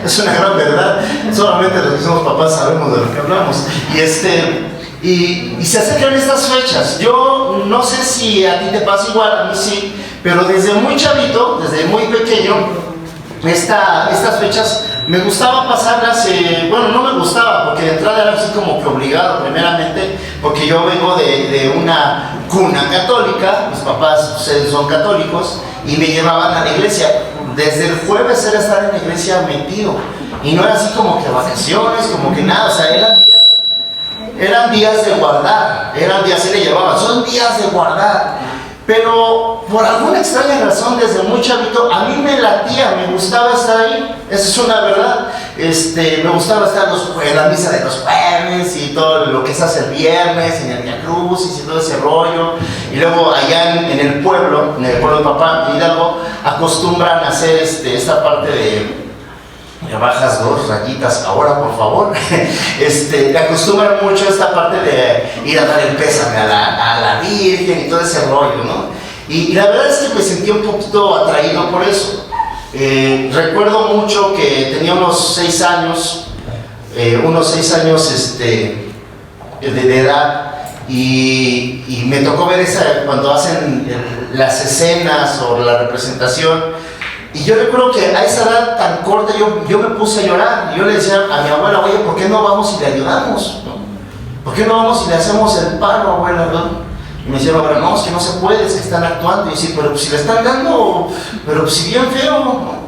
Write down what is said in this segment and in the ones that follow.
Es una gran verdad. Solamente los que somos papás sabemos de lo que hablamos. Y se acercan estas fechas. Yo no sé si a ti te pasa igual, a mí sí, pero desde muy chavito, desde muy pequeño, estas fechas me gustaba pasarlas, bueno, no me gustaba, porque de entrada era así como que obligado, primeramente, porque yo vengo de una cuna católica, mis papás son católicos, y me llevaban a la iglesia. Desde el jueves era estar en la iglesia metido, y no era así como que vacaciones, como que nada, o sea, eran días de guardar, eran días, se le llevaban, son días de guardar. Pero por alguna extraña razón, desde muy chavito, a mí me latía, me gustaba estar ahí, esa es una verdad. Me gustaba estar en la misa de los jueves y todo lo que se hace el viernes, en el Via Crucis y todo ese rollo. Y luego allá en el pueblo de papá, en Hidalgo, acostumbran a hacer esta parte de bajas 2 rayitas ahora, por favor. Acostumbran mucho esta parte de ir a dar el pésame a la Virgen y todo ese rollo, ¿no? Y la verdad es que me sentí un poquito atraído por eso. Recuerdo mucho que tenía unos 6 años, de edad, y me tocó ver cuando hacen las escenas o la representación. Y yo recuerdo que a esa edad tan corta yo me puse a llorar. Yo le decía a mi abuela, oye, ¿por qué no vamos y le ayudamos? ¿No? ¿Por qué no vamos y le hacemos el paro, abuela? ¿No? Y me decía, abuela, no, es que no se puede, es que están actuando. Y yo decía, pero si le están dando, pero si bien feo, ¿no?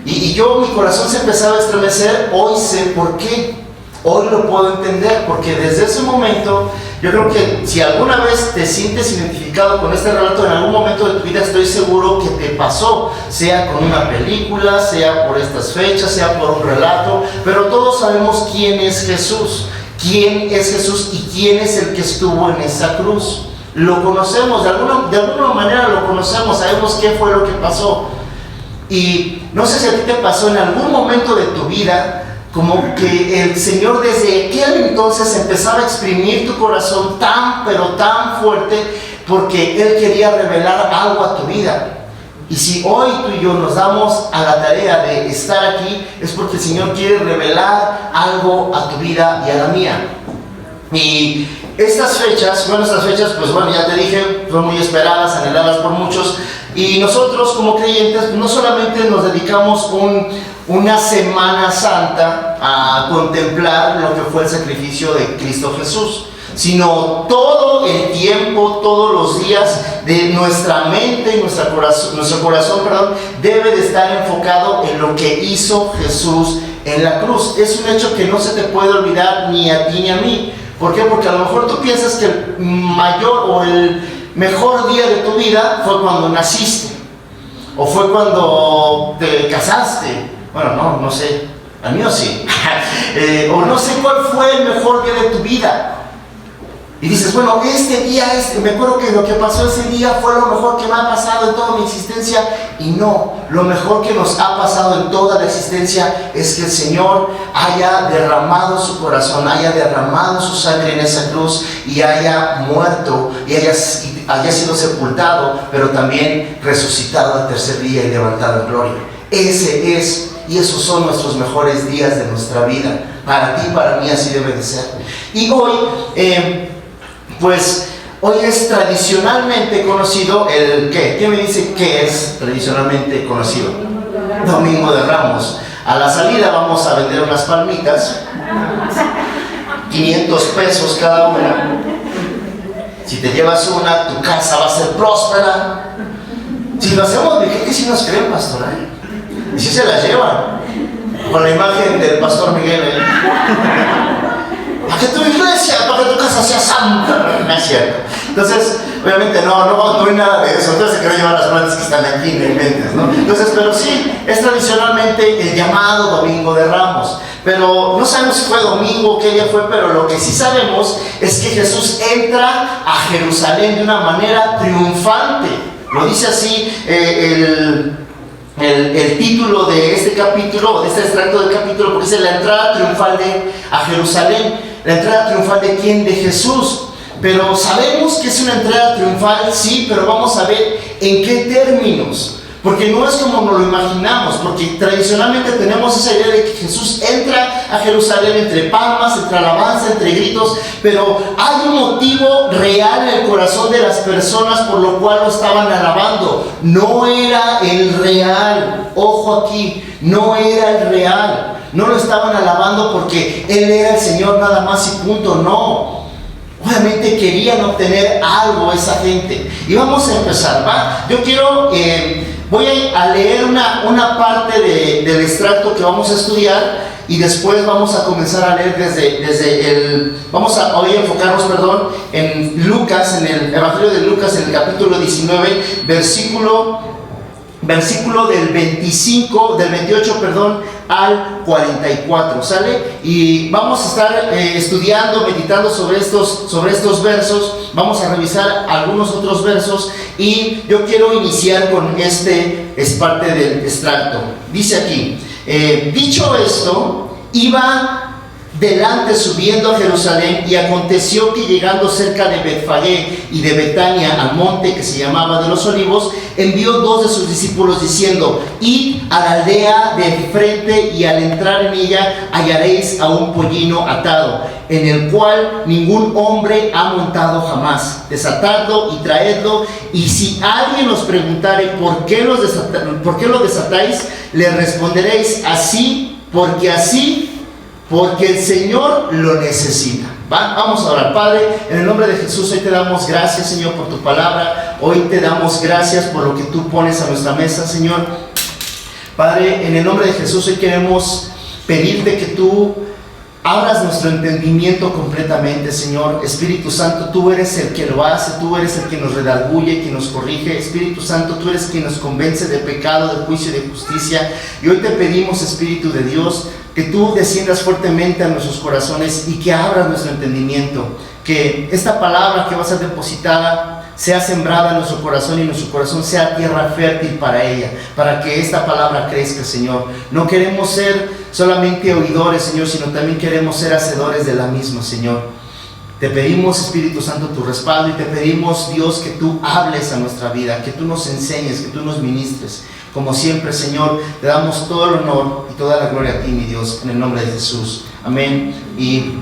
Y mi corazón se empezaba a estremecer. Hoy sé por qué. Hoy lo puedo entender, porque desde ese momento, yo creo que si alguna vez te sientes identificado con este relato, en algún momento de tu vida estoy seguro que te pasó, sea con una película, sea por estas fechas, sea por un relato, pero todos sabemos quién es Jesús y quién es el que estuvo en esa cruz. Lo conocemos, de alguna manera lo conocemos, sabemos qué fue lo que pasó. Y no sé si a ti te pasó en algún momento de tu vida, como que el Señor desde aquel entonces empezaba a exprimir tu corazón pero tan fuerte, porque Él quería revelar algo a tu vida. Y si hoy tú y yo nos damos a la tarea de estar aquí, es porque el Señor quiere revelar algo a tu vida y a la mía. Y estas fechas, pues bueno, ya te dije, son muy esperadas, anheladas por muchos. Y nosotros como creyentes no solamente nos dedicamos una Semana Santa a contemplar lo que fue el sacrificio de Cristo Jesús, sino todo el tiempo, todos los días de nuestra mente y nuestro corazón, debe de estar enfocado en lo que hizo Jesús en la cruz. Es un hecho que no se te puede olvidar ni a ti ni a mí. ¿Por qué? Porque a lo mejor tú piensas que el mayor o el mejor día de tu vida fue cuando naciste, o fue cuando te casaste. Bueno, no sé, al mío sí. O no sé cuál fue el mejor día de tu vida. Y dices, bueno, me acuerdo que lo que pasó ese día fue lo mejor que me ha pasado en toda mi existencia. Y no, lo mejor que nos ha pasado en toda la existencia es que el Señor haya derramado su corazón, haya derramado su sangre en esa cruz y haya muerto y haya sido sepultado, pero también resucitado al tercer día y levantado en gloria. Esos son nuestros mejores días de nuestra vida. Para ti, para mí, así debe de ser. Y hoy, hoy es tradicionalmente conocido el ¿qué? ¿Quién me dice qué es tradicionalmente conocido? Domingo de Ramos. A la salida vamos a vender unas palmitas, 500 pesos cada una. Si te llevas una, tu casa va a ser próspera. Si lo hacemos, ¿qué que si nos creen, pastor? Y si se las llevan, con la imagen del pastor Miguel. Para que tu iglesia, para que tu casa sea santa. No es cierto. Entonces, obviamente no hay nada de eso. Entonces se quieren llevar las plantas que están aquí, no inventes, ¿no? Entonces, pero sí, es tradicionalmente el llamado Domingo de Ramos. Pero no sabemos si fue domingo o qué día fue, pero lo que sí sabemos es que Jesús entra a Jerusalén de una manera triunfante. Lo dice así el título de este capítulo, de este extracto del capítulo, porque dice la entrada triunfal a Jerusalén. ¿La entrada triunfal de quién? De Jesús. Pero sabemos que es una entrada triunfal, sí, pero vamos a ver en qué términos. Porque no es como nos lo imaginamos, porque tradicionalmente tenemos esa idea de que Jesús entra a Jerusalén entre palmas, entre alabanza, entre gritos, pero hay un motivo real en el corazón de las personas por lo cual lo estaban alabando. No era el real, ojo aquí, no era el real. No lo estaban alabando porque Él era el Señor nada más y punto, no. Obviamente querían obtener algo esa gente. Y vamos a empezar, ¿va? Yo quiero... voy a leer una parte del extracto que vamos a estudiar y después vamos a comenzar a leer vamos a hoy enfocarnos, en Lucas, en el Evangelio de Lucas, en el capítulo 19, versículo del 28, al 44, ¿sale? Y vamos a estar estudiando, meditando sobre estos versos. Vamos a revisar algunos otros versos y yo quiero iniciar con es parte del extracto. Dice aquí, dicho esto, iba delante subiendo a Jerusalén, y aconteció que llegando cerca de Betfagé y de Betania al monte que se llamaba de los Olivos, envió 2 de sus discípulos diciendo: id a la aldea de frente, y al entrar en ella hallaréis a un pollino atado, en el cual ningún hombre ha montado jamás. Desatadlo y traedlo, y si alguien os preguntare por qué lo desatáis, le responderéis: así, porque el Señor lo necesita. Vamos a orar. Padre, en el nombre de Jesús, hoy te damos gracias, Señor, por tu palabra. Hoy te damos gracias por lo que tú pones a nuestra mesa, Señor. Padre, en el nombre de Jesús, hoy queremos pedirte que tú abras nuestro entendimiento completamente, Señor. Espíritu Santo, tú eres el que lo hace, tú eres el que nos redarguye, quien nos corrige. Espíritu Santo, tú eres quien nos convence de pecado, de juicio y de justicia. Y hoy te pedimos, Espíritu de Dios, que tú desciendas fuertemente a nuestros corazones y que abras nuestro entendimiento, que esta palabra que va a ser depositada sea sembrada en nuestro corazón, y nuestro corazón sea tierra fértil para ella, para que esta palabra crezca, Señor. No queremos ser solamente oidores, Señor, sino también queremos ser hacedores de la misma, Señor. Te pedimos, Espíritu Santo, tu respaldo, y te pedimos, Dios, que tú hables a nuestra vida, que tú nos enseñes, que tú nos ministres. Como siempre, Señor, te damos todo el honor y toda la gloria a ti, mi Dios, en el nombre de Jesús. Amén y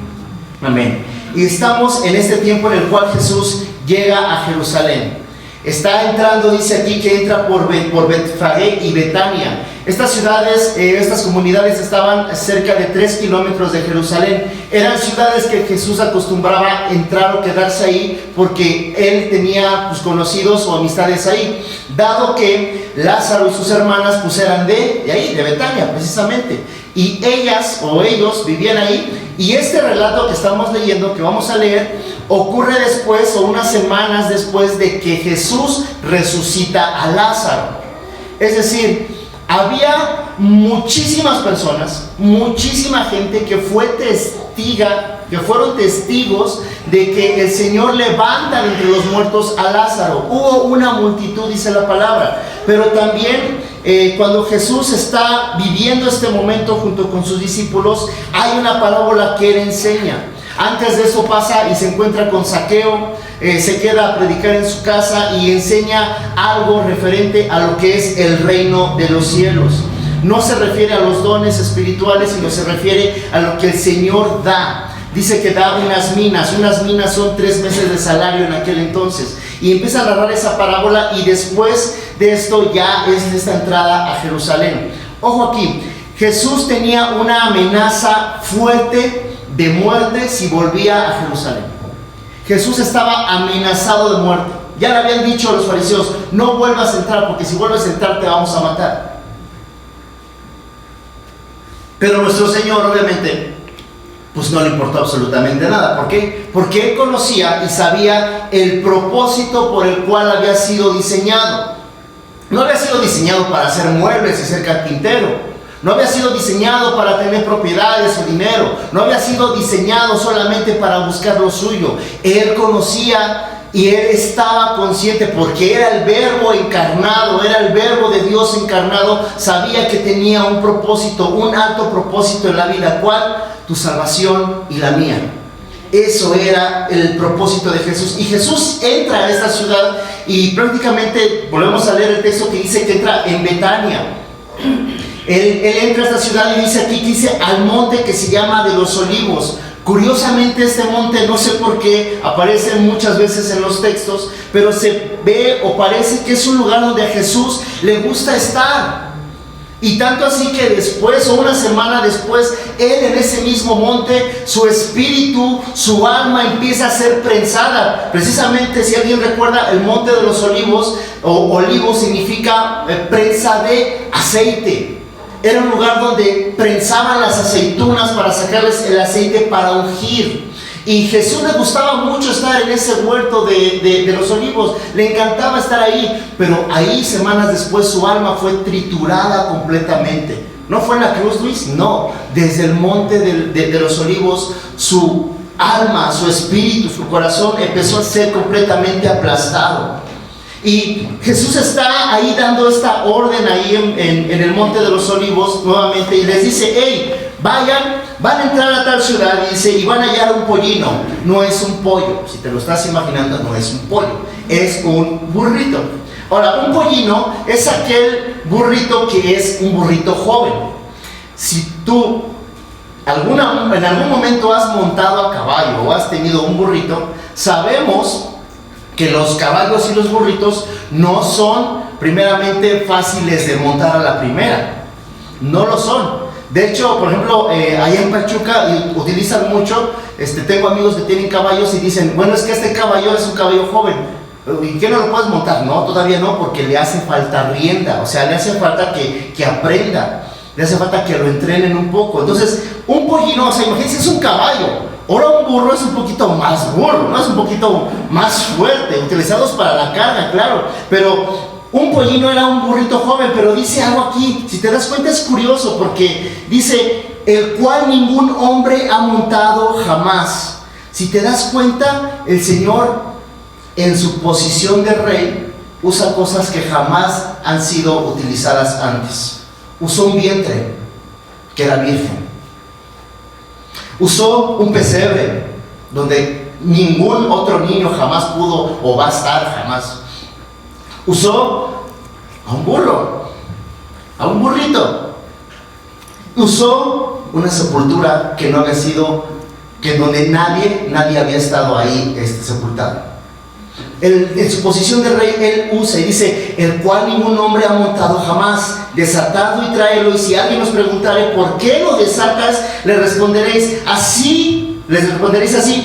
amén. Y estamos en este tiempo en el cual Jesús llega a Jerusalén. Está entrando, dice aquí, que entra por Betfagé y Betania. Estas ciudades, estas comunidades estaban cerca de 3 kilómetros de Jerusalén. Eran ciudades que Jesús acostumbraba entrar o quedarse ahí porque él tenía conocidos o amistades ahí, dado que Lázaro y sus hermanas eran de ahí, de Betania precisamente, y ellas o ellos vivían ahí. Y este relato que estamos leyendo, que vamos a leer, ocurre después o unas semanas después de que Jesús resucita a Lázaro. Es decir, había muchísimas personas, muchísima gente que fueron testigos de que el Señor levanta de entre los muertos a Lázaro. Hubo una multitud, dice la palabra, pero también cuando Jesús está viviendo este momento junto con sus discípulos, hay una parábola que él enseña. Antes de eso pasa y se encuentra con Zaqueo, se queda a predicar en su casa y enseña algo referente a lo que es el reino de los cielos. No se refiere a los dones espirituales, sino se refiere a lo que el Señor da. Dice que da unas minas son 3 meses de salario en aquel entonces. Y empieza a narrar esa parábola, y después de esto ya es esta entrada a Jerusalén. Ojo aquí, Jesús tenía una amenaza fuerte de muerte si volvía a Jerusalén. Jesús estaba amenazado de muerte. Ya le habían dicho a los fariseos: no vuelvas a entrar, porque si vuelves a entrar te vamos a matar. Pero nuestro Señor, obviamente, no le importó absolutamente nada. ¿Por qué? Porque él conocía y sabía el propósito por el cual había sido diseñado. No había sido diseñado para hacer muebles y ser carpintero. No había sido diseñado para tener propiedades o dinero. No había sido diseñado solamente para buscar lo suyo. Él conocía y él estaba consciente, porque era el Verbo encarnado, era el Verbo de Dios encarnado. Sabía que tenía un propósito, un alto propósito en la vida. ¿Cuál? Tu salvación y la mía. Eso era el propósito de Jesús. Y Jesús entra a esta ciudad y prácticamente, volvemos a leer el texto que dice que entra en Betania. Él entra a esta ciudad y dice aquí, que dice al monte que se llama de los Olivos. Curiosamente este monte, no sé por qué, aparece muchas veces en los textos, pero se ve o parece que es un lugar donde a Jesús le gusta estar. Y tanto así que después, o una semana después, él en ese mismo monte, su espíritu, su alma empieza a ser prensada. Precisamente, si alguien recuerda, el monte de los olivos, o olivo significa prensa de aceite. Era un lugar donde prensaban las aceitunas para sacarles el aceite para ungir. Y Jesús le gustaba mucho estar en ese huerto de los olivos, le encantaba estar ahí, pero ahí semanas después su alma fue triturada completamente. ¿No fue en la cruz, Luis? No, desde el monte de los olivos su alma, su espíritu, su corazón empezó a ser completamente aplastado. Y Jesús está ahí dando esta orden ahí en el monte de los olivos nuevamente y les dice, hey, vayan, van a entrar a tal ciudad, y dice, y van a hallar un pollino. No es un pollo, si te lo estás imaginando, no es un pollo, es un burrito. Ahora, un pollino es aquel burrito que es un burrito joven. Si tú en algún momento has montado a caballo o has tenido un burrito, sabemos que los caballos y los burritos no son primeramente fáciles de montar a la primera, no lo son. De hecho, por ejemplo, allá en Pachuca utilizan mucho, tengo amigos que tienen caballos y dicen, bueno, es que este caballo es un caballo joven, ¿y qué no lo puedes montar? No, todavía no, porque le hace falta rienda, o sea, le hace falta que aprenda, le hace falta que lo entrenen un poco. Entonces, un pollino, o sea, imagínense, es un caballo. Ahora un burro es un poquito más burro, ¿no? Es un poquito más fuerte, utilizados para la carga, claro. Pero un pollino era un burrito joven, pero dice algo aquí, si te das cuenta es curioso, porque dice, el cual ningún hombre ha montado jamás. Si te das cuenta, el Señor en su posición de rey usa cosas que jamás han sido utilizadas antes. Usó un vientre, que era virgen. Usó un pesebre, donde ningún otro niño jamás pudo o va a estar jamás. Usó a un burro, a un burrito. Usó una sepultura que no había sido, que donde nadie había estado ahí sepultado. En su posición de rey, él usa y dice, el cual ningún hombre ha montado jamás, desatado y tráelo, y si alguien os preguntare por qué lo desatas, les responderéis así,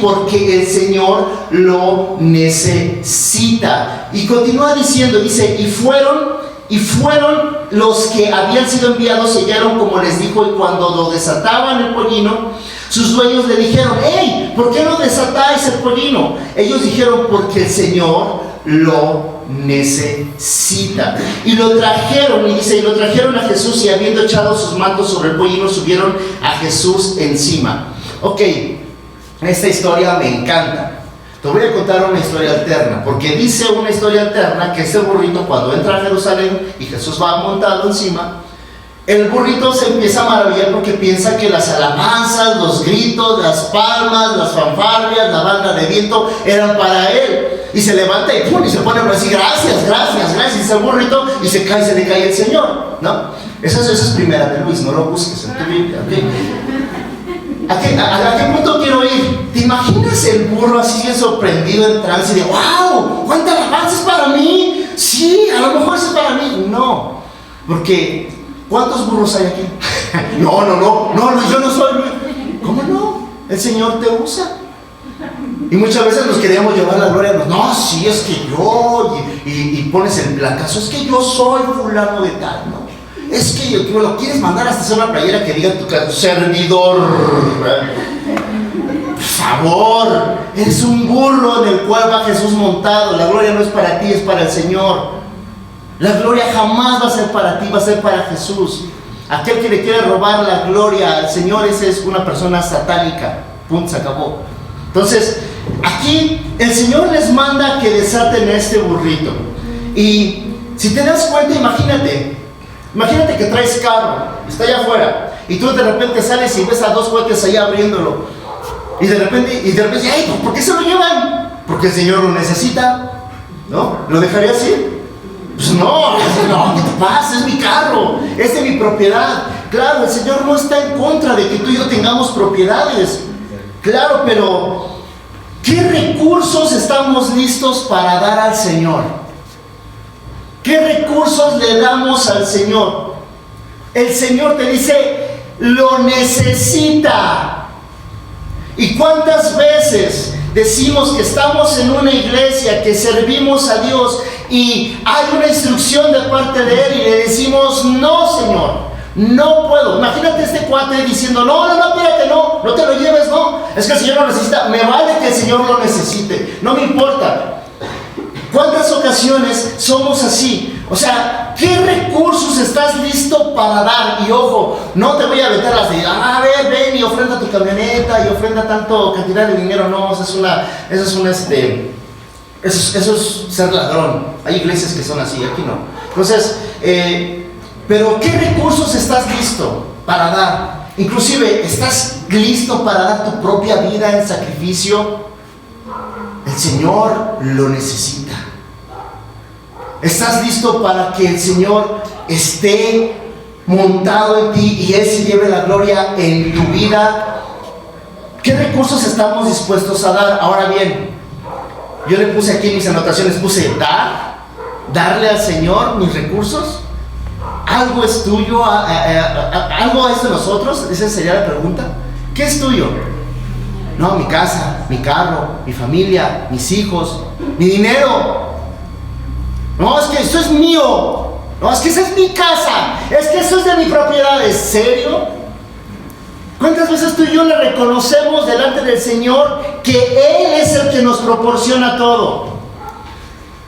porque el Señor lo necesita. Y continúa diciendo, dice, y fueron los que habían sido enviados, sellaron como les dijo, y cuando lo desataban el pollino, sus dueños le dijeron, hey, ¿por qué no desatáis el pollino? Ellos dijeron, porque el Señor lo necesita. Y lo trajeron, y dice, y lo trajeron a Jesús, y habiendo echado sus mantos sobre el pollino, subieron a Jesús encima. Ok, esta historia me encanta. Te voy a contar una historia alterna, porque dice una historia alterna que ese burrito, cuando entra a Jerusalén y Jesús va montado encima, el burrito se empieza a maravillar porque piensa que las alabanzas, los gritos, las palmas, las fanfarrias, la banda de viento eran para él. Y se levanta y ¡pum! Y se pone a decir gracias, gracias, gracias. Y dice el burrito y se le cae el Señor, ¿no? Eso es primera de Luis, no lo busques en tu Biblia, ¿ok? ¿A qué punto quiero ir? ¿Te imaginas el burro así bien sorprendido en trance de ¡wow! ¿Cuánta alabanza es para mí? Sí, a lo mejor es para mí. No, porque ¿cuántos burros hay aquí? No, Luis, yo no soy Luis. ¿Cómo no? El Señor te usa. Y muchas veces nos queríamos llevar la gloria. No, sí, es que yo. Y pones el placazo. Es que yo soy fulano de tal, ¿no? Es que me lo quieres mandar hasta hacer una playera que diga tu servidor. Por favor, eres un burro en el cual va Jesús montado. La gloria no es para ti, es para el Señor. La gloria jamás va a ser para ti, va a ser para Jesús. Aquel que le quiere robar la gloria al Señor, ese es una persona satánica. Punto, se acabó. Entonces, aquí el Señor les manda que desaten a este burrito. Y si te das cuenta, imagínate que traes carro, está allá afuera, y tú de repente sales y ves a dos cuates allá abriéndolo. Y de repente, ¡ay! ¿Por qué se lo llevan? Porque el Señor lo necesita, ¿no? ¿Lo dejaría así? Pues no, ¿qué te pasa? Es mi carro, es de mi propiedad. Claro, el Señor no está en contra de que tú y yo tengamos propiedades. Claro, pero ¿qué recursos estamos listos para dar al Señor? ¿Qué recursos le damos al Señor? El Señor te dice, lo necesita. ¿Y cuántas veces decimos que estamos en una iglesia, que servimos a Dios y hay una instrucción de parte de Él y le decimos, no, Señor, no puedo? Imagínate este cuate diciendo, no, espérate, no te lo lleves, no, es que el Señor lo necesita. Me vale que el Señor lo necesite, no me importa. ¿Cuántas ocasiones somos así? O sea, ¿qué recursos estás listo para dar? Y ojo, no te voy a aventar las de, ven y ofrenda tu camioneta y ofrenda tanto cantidad de dinero. No, eso es ser ladrón. Hay iglesias que son así, aquí no. Entonces, pero ¿qué recursos estás listo para dar? Inclusive, ¿estás listo para dar tu propia vida en sacrificio? El Señor lo necesita. ¿Estás listo para que el Señor esté montado en ti y Él se lleve la gloria en tu vida? ¿Qué recursos estamos dispuestos a dar? Ahora bien, yo le puse aquí en mis anotaciones, darle al Señor mis recursos. ¿Algo es tuyo? ¿Algo es de nosotros? Esa sería la pregunta. ¿Qué es tuyo? No, mi casa, mi carro, mi familia, mis hijos, mi dinero. No, es que eso es mío. No, es que esa es mi casa. Es que eso es de mi propiedad. ¿En serio? ¿Cuántas veces tú y yo le reconocemos delante del Señor que Él es el que nos proporciona todo?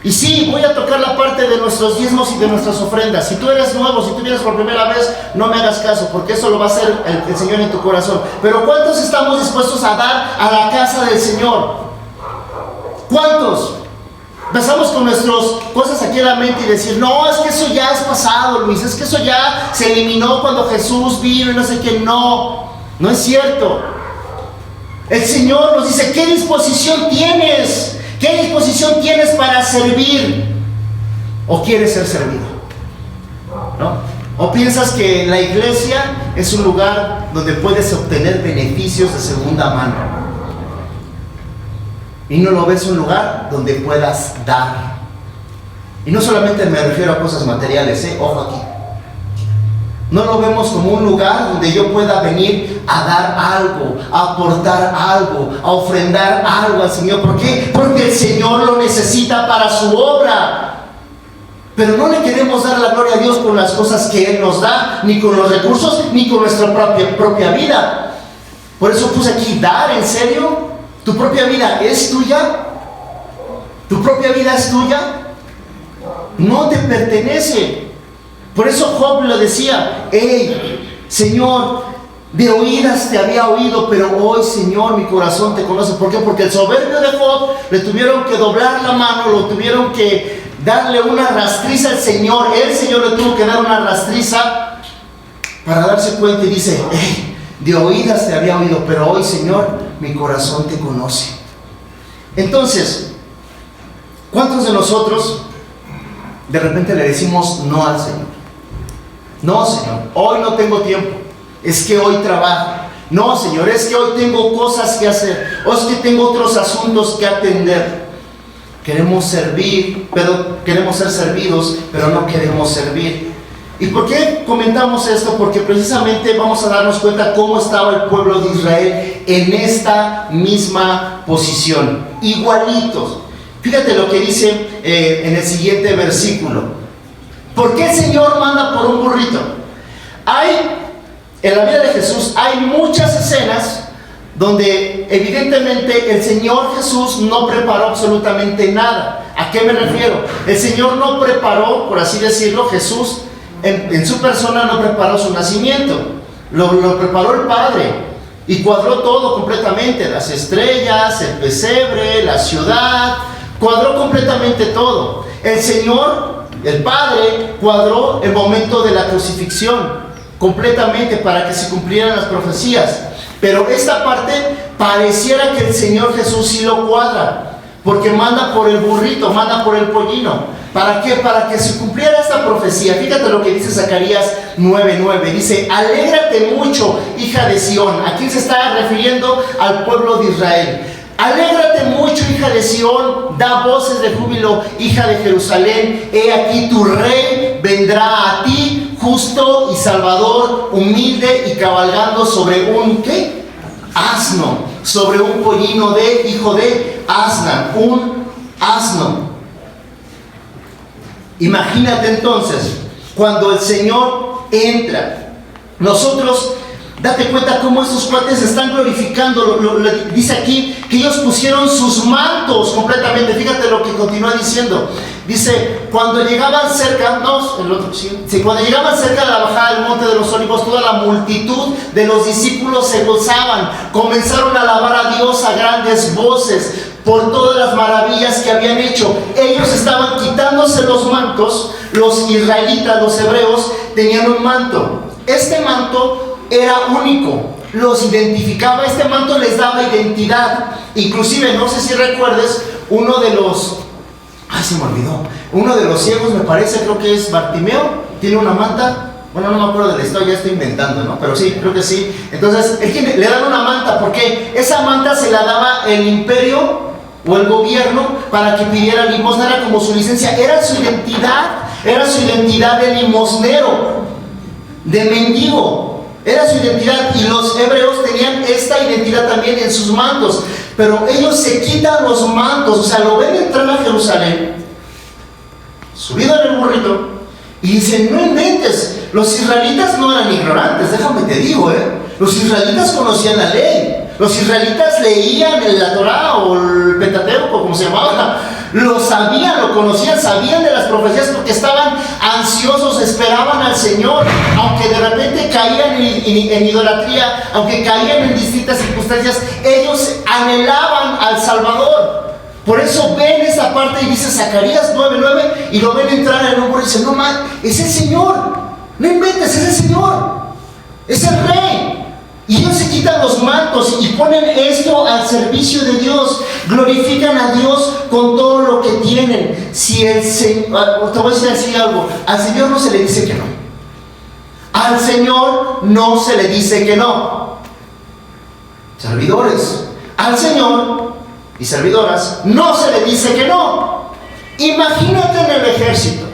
Y sí, voy a tocar la parte de nuestros diezmos y de nuestras ofrendas. Si tú eres nuevo, si tú vienes por primera vez, no me hagas caso, porque eso lo va a hacer el Señor en tu corazón. Pero ¿cuántos estamos dispuestos a dar a la casa del Señor? ¿Cuántos? Empezamos con nuestras cosas aquí en la mente y decir, no, es que eso ya es pasado, Luis, es que eso ya se eliminó cuando Jesús vino y no sé qué. No es cierto. El Señor nos dice, ¿qué disposición tienes? ¿Qué disposición tienes para servir? ¿O quieres ser servido? ¿No? ¿O piensas que la iglesia es un lugar donde puedes obtener beneficios de segunda mano? Y no lo ves un lugar donde puedas dar. Y no solamente me refiero a cosas materiales, ojo aquí. No lo vemos como un lugar donde yo pueda venir a dar algo, a aportar algo, a ofrendar algo al Señor. ¿Por qué? Porque el Señor lo necesita para su obra. Pero no le queremos dar la gloria a Dios con las cosas que Él nos da, ni con los recursos, ni con nuestra propia vida. Por eso puse aquí, dar, ¿en serio? ¿Tu propia vida es tuya? ¿Tu propia vida es tuya? No te pertenece. Por eso Job le decía, hey, Señor, de oídas te había oído, pero hoy, Señor, mi corazón te conoce. ¿Por qué? Porque el soberbio de Job le tuvieron que doblar la mano, lo tuvieron que darle una rastriza al Señor. El Señor le tuvo que dar una rastriza para darse cuenta y dice, hey, de oídas te había oído, pero hoy, Señor, mi corazón te conoce. Entonces, ¿cuántos de nosotros de repente le decimos no al Señor? No, Señor, hoy no tengo tiempo, es que hoy trabajo. No, Señor, es que hoy tengo cosas que hacer, o es que tengo otros asuntos que atender. Queremos servir, pero queremos ser servidos, pero no queremos servir. ¿Y por qué comentamos esto? Porque precisamente vamos a darnos cuenta cómo estaba el pueblo de Israel en esta misma posición, igualitos. Fíjate lo que dice en el siguiente versículo. ¿Por qué el Señor manda por un burrito? En la vida de Jesús hay muchas escenas donde evidentemente el Señor Jesús no preparó absolutamente nada. ¿A qué me refiero? El Señor no preparó, por así decirlo, Jesús en su persona no preparó su nacimiento, lo preparó el Padre y cuadró todo completamente, las estrellas, el pesebre, la ciudad, cuadró completamente todo. El Señor, el Padre, cuadró el momento de la crucifixión completamente para que se cumplieran las profecías. Pero esta parte pareciera que el Señor Jesús sí lo cuadra, porque manda por el burrito, manda por el pollino. ¿Para qué? Para que se cumpliera esta profecía. Fíjate lo que dice Zacarías 9:9. Dice: alégrate mucho, hija de Sión. Aquí se está refiriendo al pueblo de Israel. Alégrate mucho, hija de Sión, da voces de júbilo, hija de Jerusalén. He aquí tu rey vendrá a ti, justo y salvador, humilde y cabalgando sobre un, ¿qué? Asno, sobre un pollino de hijo de asna, un asno. Imagínate entonces, cuando el Señor entra, nosotros, date cuenta cómo estos cuates están glorificando. Dice aquí que ellos pusieron sus mantos completamente. Fíjate lo que continúa diciendo. Dice: cuando llegaban cerca, cuando llegaban cerca de la bajada del monte de los Olivos, toda la multitud de los discípulos se gozaban, comenzaron a alabar a Dios a grandes voces por todas las maravillas que habían hecho. Ellos estaban quitándose los mantos. Los israelitas, los hebreos, tenían un manto. Este manto era único, los identificaba, este manto les daba identidad. Inclusive, no sé si recuerdes, uno de los ciegos, me parece, creo que es Bartimeo, tiene una manta. Bueno, no me acuerdo de la historia, ya estoy inventando, ¿no? Pero sí, creo que sí. Entonces, le dan una manta, porque esa manta se la daba el imperio o el gobierno para que pidiera limosna, era como su licencia, era su identidad de limosnero, de mendigo. Era su identidad, y los hebreos tenían esta identidad también en sus mantos. Pero ellos se quitan los mantos, o sea, lo ven entrar a Jerusalén, subido en el burrito, y dicen: no inventes, los israelitas no eran ignorantes, déjame te digo, los israelitas conocían la ley. Los israelitas leían la Torá o el Pentateuco, como se llamaba. Lo sabían, lo conocían, sabían de las profecías, porque estaban ansiosos, esperaban al Señor. Aunque de repente caían en idolatría, aunque caían en distintas circunstancias, ellos anhelaban al Salvador. Por eso ven esa parte y dice Zacarías 9:9, y lo ven entrar en un burro y dicen: no man, es el Señor, no inventes, es el Señor, es el Rey. Y ellos se quitan los mantos y ponen esto al servicio de Dios. Glorifican a Dios con todo lo que tienen. Si el Señor, te voy a decir así algo: al Señor no se le dice que no. Al Señor no se le dice que no. Servidores, al Señor y servidoras no se le dice que no. Imagínate en el ejército.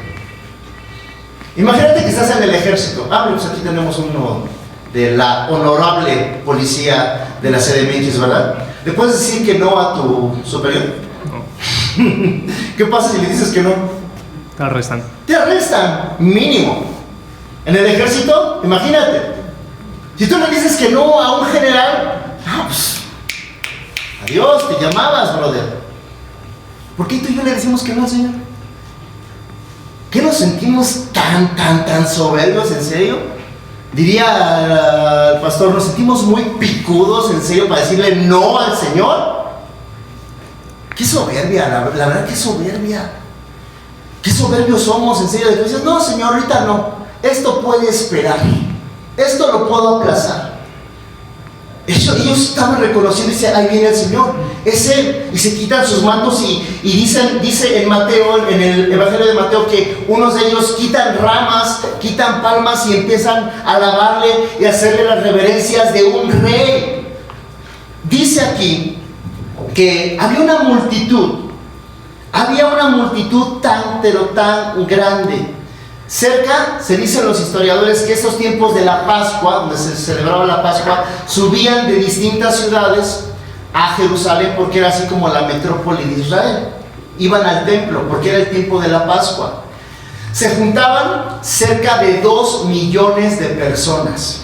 Imagínate que estás en el ejército. Pues aquí tenemos uno de la honorable policía de la CDMX, ¿verdad? ¿Le puedes decir que no a tu superior? No. ¿Qué pasa si le dices que no? Te arrestan. Te arrestan, mínimo. En el ejército, imagínate. Si tú le dices que no a un general, pues, adiós, te llamabas, brother. ¿Por qué tú y yo le decimos que no al Señor? ¿Qué nos sentimos tan soberbios, en serio? Diría el pastor: nos sentimos muy picudos, en serio, para decirle no al Señor. Qué soberbia, la verdad, qué soberbia. Qué soberbios somos, en serio. De que dices: no, Señor, ahorita no. Esto puede esperar. Esto lo puedo aplazar. Ellos estaban reconociendo y dicen: ahí viene el Señor, es Él. Y se quitan sus mantos y dice en Mateo, en el Evangelio de Mateo, que unos de ellos quitan ramas, quitan palmas y empiezan a alabarle y a hacerle las reverencias de un rey. Dice aquí que había una multitud tan grande. Cerca, se dicen los historiadores, que estos tiempos de la Pascua, donde se celebraba la Pascua, subían de distintas ciudades a Jerusalén, porque era así como la metrópoli de Israel. Iban al templo porque era el tiempo de la Pascua. Se juntaban cerca de 2 millones de personas,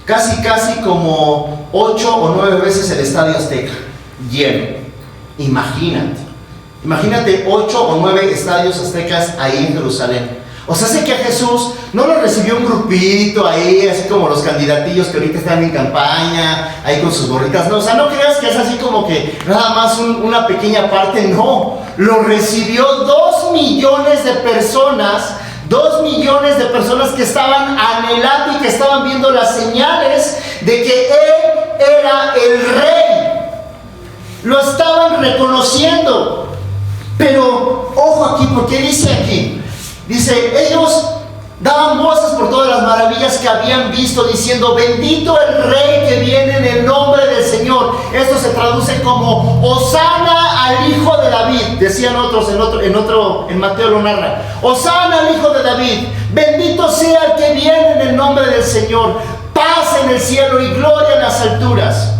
casi como 8 o 9 veces el Estadio Azteca lleno. Imagínate 8 o 9 estadios aztecas ahí en Jerusalén. O sea, sé que a Jesús no lo recibió un grupito ahí, así como los candidatillos que ahorita están en campaña, ahí con sus gorritas. No, o sea, no creas que es así como que nada más una pequeña parte, no. Lo recibió 2 millones de personas, 2 millones de personas que estaban anhelando y que estaban viendo las señales de que Él era el rey. Lo estaban reconociendo. Pero ojo aquí, porque dice aquí, dice, ellos daban voces por todas las maravillas que habían visto, diciendo, bendito el rey que viene en el nombre del Señor. Esto se traduce como Hosana al hijo de David. Decían otros, en Mateo lo narra, Hosana al hijo de David, bendito sea el que viene en el nombre del Señor, paz en el cielo y gloria en las alturas.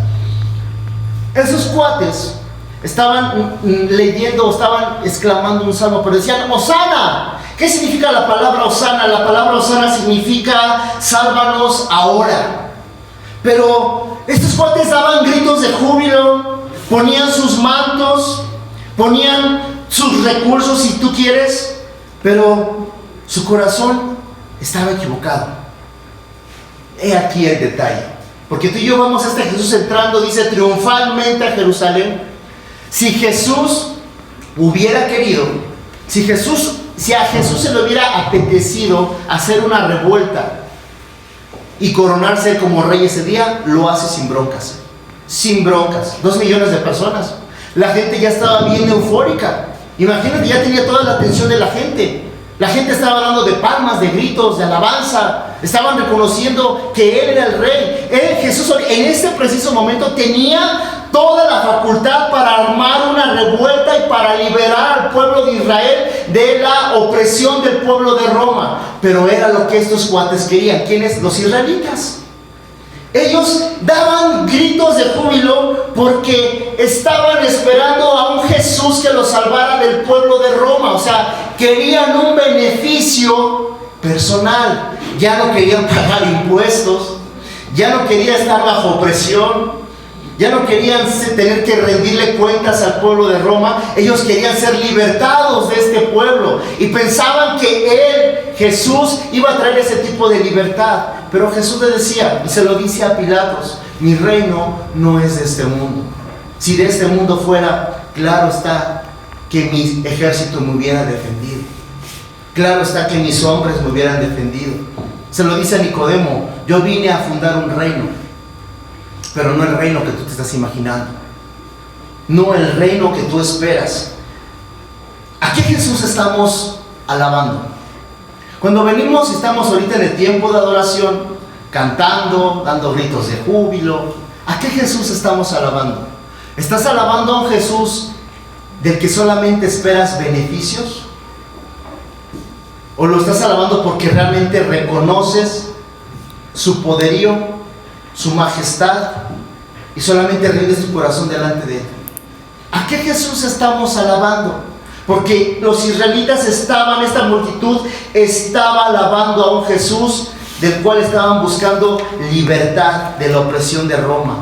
Esos cuates estaban leyendo, estaban exclamando un salmo, pero decían, Hosana. ¿Qué significa la palabra Hosana? La palabra Hosana significa sálvanos ahora. Pero estos cuates daban gritos de júbilo, ponían sus mantos, ponían sus recursos si tú quieres, pero su corazón estaba equivocado. He aquí el detalle. Porque tú y yo vamos hasta Jesús entrando, dice, triunfalmente a Jerusalén. Si Jesús hubiera querido, si a Jesús se le hubiera apetecido hacer una revuelta y coronarse como rey ese día, lo hace sin broncas. Sin broncas. 2 millones de personas. La gente ya estaba bien eufórica. Imagínate, ya tenía toda la atención de la gente. La gente estaba dando de palmas, de gritos, de alabanza. Estaban reconociendo que Él era el rey. Jesús en este preciso momento tenía toda la facultad para armar una revuelta y para liberar al pueblo de Israel de la opresión del pueblo de Roma. Pero era lo que estos cuates querían. ¿Quiénes? Los israelitas. Ellos daban gritos de júbilo porque estaban esperando a un Jesús que los salvara del pueblo de Roma. O sea, querían un beneficio personal. Ya no querían pagar impuestos, ya no querían estar bajo opresión, ya no querían tener que rendirle cuentas al pueblo de Roma. Ellos querían ser libertados de este pueblo y pensaban que Él, Jesús, iba a traer ese tipo de libertad. Pero Jesús le decía, y se lo dice a Pilatos, mi reino no es de este mundo. Si de este mundo fuera, claro está que mi ejército me hubiera defendido. Claro está que mis hombres me hubieran defendido. Se lo dice a Nicodemo, yo vine a fundar un reino, pero no el reino que tú te estás imaginando, no el reino que tú esperas. ¿A qué Jesús estamos alabando? Cuando venimos y estamos ahorita en el tiempo de adoración, cantando, dando gritos de júbilo, ¿a qué Jesús estamos alabando? ¿Estás alabando a un Jesús del que solamente esperas beneficios? ¿O lo estás alabando porque realmente reconoces su poderío, su majestad, y solamente rindes tu corazón delante de Él? ¿A qué Jesús estamos alabando? Porque los israelitas esta multitud estaba alabando a un Jesús del cual estaban buscando libertad de la opresión de Roma.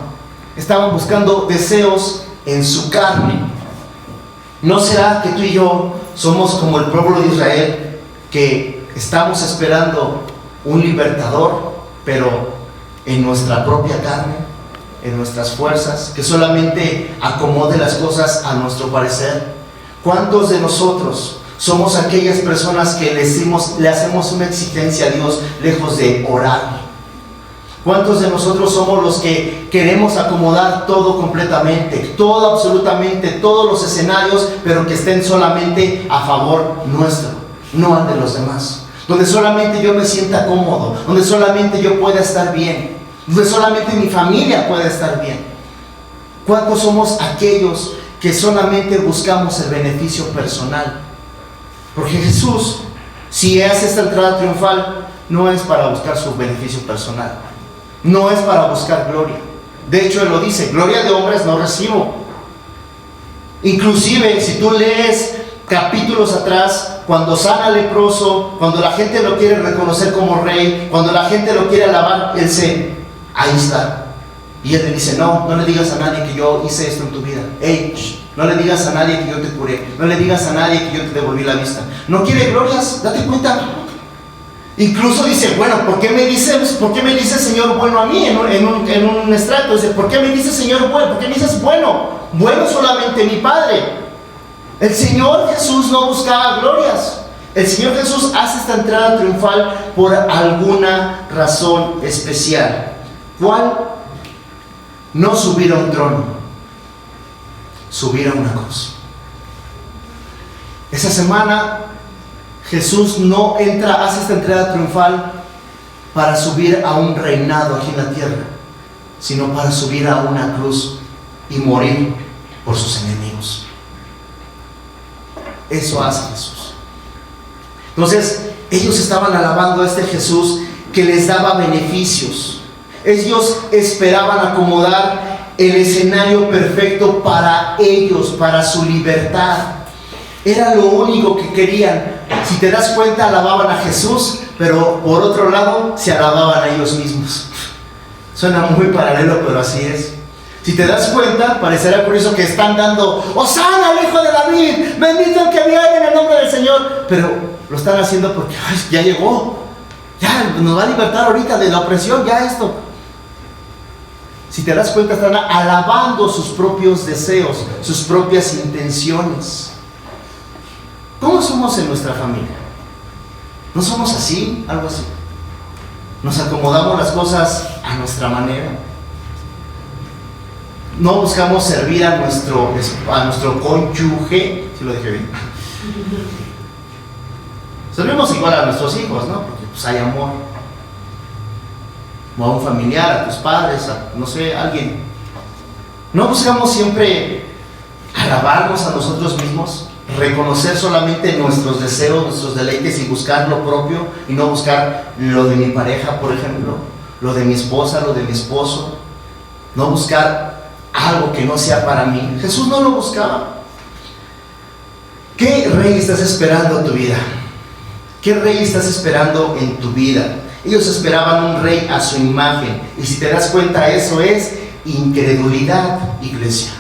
Estaban buscando deseos en su carne. ¿No será que tú y yo somos como el pueblo de Israel, que estamos esperando un libertador, pero en nuestra propia carne, en nuestras fuerzas, que solamente acomode las cosas a nuestro parecer? ¿Cuántos de nosotros somos aquellas personas que le hacemos una exigencia a Dios lejos de orar? ¿Cuántos de nosotros somos los que queremos acomodar todo completamente, todo absolutamente, todos los escenarios, pero que estén solamente a favor nuestro, no al de los demás? Donde solamente yo me sienta cómodo, donde solamente yo pueda estar bien, donde solamente mi familia pueda estar bien. ¿Cuántos somos aquellos que solamente buscamos el beneficio personal? Porque Jesús, si hace esta entrada triunfal, no es para buscar su beneficio personal, no es para buscar gloria. De hecho, Él lo dice, gloria de hombres no recibo. Inclusive, si tú lees capítulos atrás, cuando sana al leproso, cuando la gente lo quiere reconocer como rey, cuando la gente lo quiere alabar, ahí está. Y Él le dice, no le digas a nadie que yo hice esto en tu vida. No le digas a nadie que yo te curé. No le digas a nadie que yo te devolví la vista. ¿No quiere glorias? Date cuenta. Incluso dice, bueno, ¿por qué me dice Señor bueno a mí? En un extracto dice, ¿por qué me dice Señor bueno? ¿Por qué me dices bueno? Bueno solamente mi Padre. El Señor Jesús no buscaba glorias. El Señor Jesús hace esta entrada triunfal por alguna razón especial. ¿Cuál? no subir a un trono, subir a una cruz. Esa semana Jesús no hace esta entrada triunfal para subir a un reinado aquí en la tierra, sino para subir a una cruz y morir por sus enemigos. Eso hace Jesús. Entonces, ellos estaban alabando a este Jesús que les daba beneficios. Ellos esperaban acomodar el escenario perfecto para ellos, para su libertad. Era lo único que querían. Si te das cuenta, alababan a Jesús, pero por otro lado, se alababan a ellos mismos. Suena muy paralelo, pero así es. Si te das cuenta, parecerá curioso que están dando ¡Hosana al Hijo de David! ¡Bendito el que viene en el nombre del Señor! Pero lo están haciendo porque ya llegó. Ya nos va a libertar ahorita de la opresión, ya esto. Si te das cuenta, están alabando sus propios deseos, sus propias intenciones. ¿Cómo somos en nuestra familia? ¿No somos así? Algo así. Nos acomodamos las cosas a nuestra manera. No buscamos servir a nuestro cónyuge, si lo dije bien. Servimos igual a nuestros hijos, ¿no? Porque pues hay amor. O a un familiar, a tus padres, a no sé, a alguien. No buscamos siempre alabarnos a nosotros mismos, reconocer solamente nuestros deseos, nuestros deleites y buscar lo propio y no buscar lo de mi pareja, por ejemplo, lo de mi esposa, lo de mi esposo. No buscar algo que no sea para mí. Jesús no lo buscaba. ¿Qué rey estás esperando en tu vida? ¿Qué rey estás esperando en tu vida? Ellos esperaban un rey a su imagen. Y si te das cuenta, eso es incredulidad, iglesia.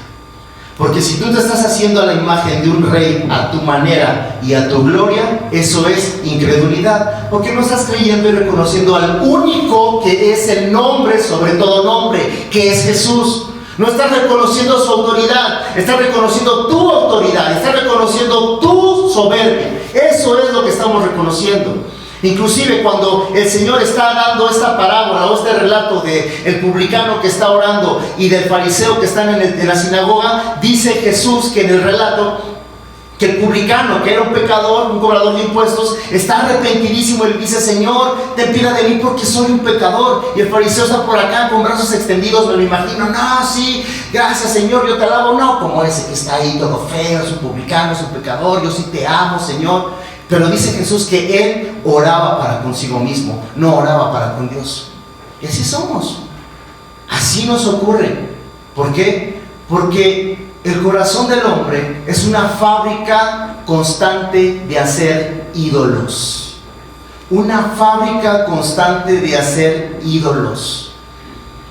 Porque si tú te estás haciendo a la imagen de un rey a tu manera y a tu gloria, eso es incredulidad. Porque no estás creyendo y reconociendo al único que es el nombre sobre todo nombre, que es Jesús. No estás reconociendo su autoridad, estás reconociendo tu autoridad, estás reconociendo tu soberbia. Eso es lo que estamos reconociendo. Inclusive cuando el Señor está dando esta parábola o este relato del publicano que está orando y del fariseo que están en la sinagoga, dice Jesús que en el relato que el publicano, que era un pecador, un cobrador de impuestos, está arrepentidísimo y le dice: Señor, ten piedad de mí porque soy un pecador. Y el fariseo está por acá con brazos extendidos, me lo imagino: no, sí, gracias Señor, yo te alabo. No, como ese que está ahí todo feo, es un publicano, es un pecador, yo sí te amo, Señor. Pero dice Jesús que él oraba para consigo mismo, no oraba para con Dios. Y así somos. Así nos ocurre. ¿Por qué? Porque el corazón del hombre es una fábrica constante de hacer ídolos. Una fábrica constante de hacer ídolos.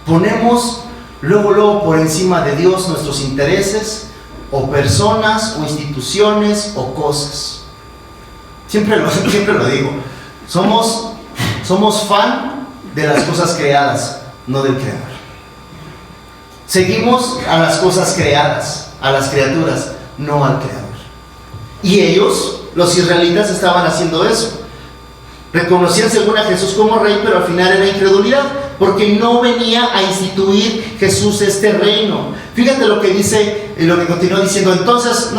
Ponemos luego por encima de Dios nuestros intereses, o personas, o instituciones, o cosas. Siempre lo digo. Somos fan de las cosas creadas, no del Creador. Seguimos a las cosas creadas, a las criaturas, no al Creador. Y ellos, los israelitas, estaban haciendo eso. Reconocían según a Jesús como rey, pero al final era incredulidad, porque no venía a instituir Jesús este reino. Fíjate lo que dice, lo que continuó diciendo. Entonces,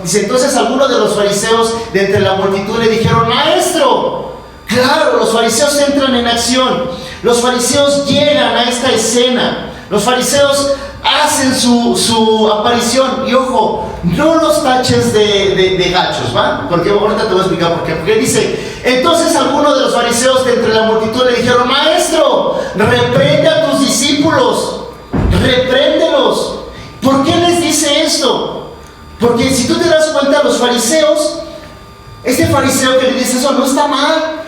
dice: entonces algunos de los fariseos de entre la multitud le dijeron: Maestro. Claro, los fariseos entran en acción. Los fariseos llegan a esta escena. Los fariseos hacen su aparición. Y ojo, no los taches de gachos, ¿va? Porque ahorita te voy a explicar por qué. Porque dice: entonces algunos de los fariseos de entre la multitud le dijeron: Maestro, reprende a tus discípulos, repréndelos. ¿Por qué les dice esto? Porque si tú te das cuenta, los fariseos, este fariseo que le dice eso no está mal.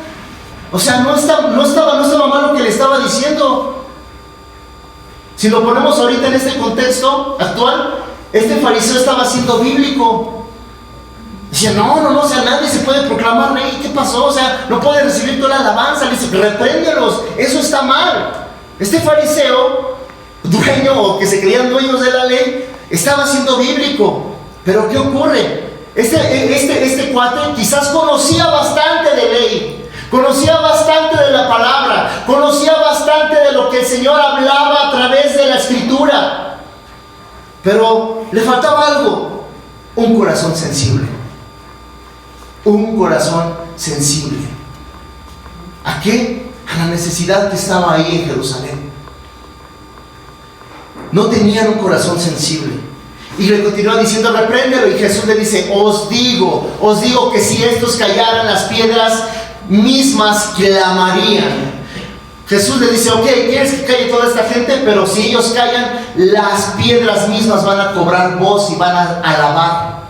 O sea, no estaba mal lo que le estaba diciendo. Si lo ponemos ahorita en este contexto actual, este fariseo estaba siendo bíblico. Decía: no, o sea, nadie se puede proclamar rey. ¿Qué pasó? O sea, no puede recibir toda la alabanza. Le dice: repréndelos, eso está mal. Este fariseo, dueño o que se creían dueños de la ley, estaba siendo bíblico. Pero ¿qué ocurre? Este cuate quizás conocía bastante de ley, conocía bastante de la palabra, conocía bastante de lo que el Señor hablaba a través de las dura. Pero le faltaba algo, un corazón sensible. Un corazón sensible. ¿A qué? A la necesidad que estaba ahí en Jerusalén. No tenían un corazón sensible. Y le continúa diciendo, repréndelo. Y Jesús le dice, os digo que si estos callaran, las piedras mismas clamarían. Jesús le dice, ok, ¿quieres que calle toda esta gente? Pero si ellos callan, las piedras mismas van a cobrar voz y van a alabar.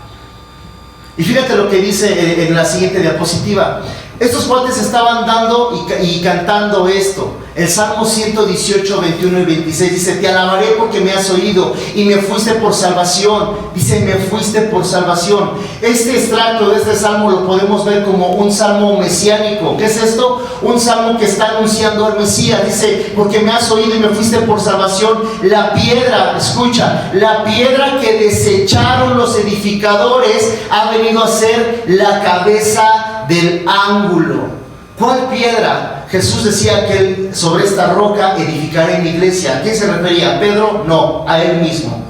Y fíjate lo que dice en la siguiente diapositiva. Estos cuates estaban dando y cantando esto. El Salmo 118, 21 y 26 dice, te alabaré porque me has oído y me fuiste por salvación. Dice, me fuiste por salvación. Este extracto de este salmo lo podemos ver como un salmo mesiánico. ¿Qué es esto? Un salmo que está anunciando al Mesías. Dice, porque me has oído y me fuiste por salvación. La piedra, escucha, la piedra que desecharon los edificadores ha venido a ser la cabeza del ángulo. ¿Cuál piedra? Jesús decía que él sobre esta roca edificaré mi iglesia. ¿A quién se refería? ¿A Pedro? No, a él mismo.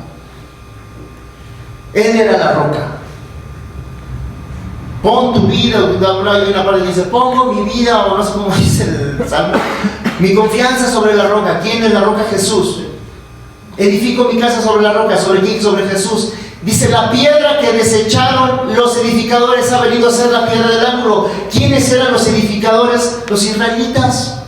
Él era la roca. Pon tu vida, hay una parte que dice, pongo mi vida, o no sé cómo dice el Salmo, mi confianza sobre la roca. ¿Quién es la roca? Jesús. Edifico mi casa sobre la roca. ¿Sobre quién? Sobre Jesús. Dice, la piedra que desecharon los edificadores ha venido a ser la piedra del ángulo. ¿Quiénes eran los edificadores? Los israelitas.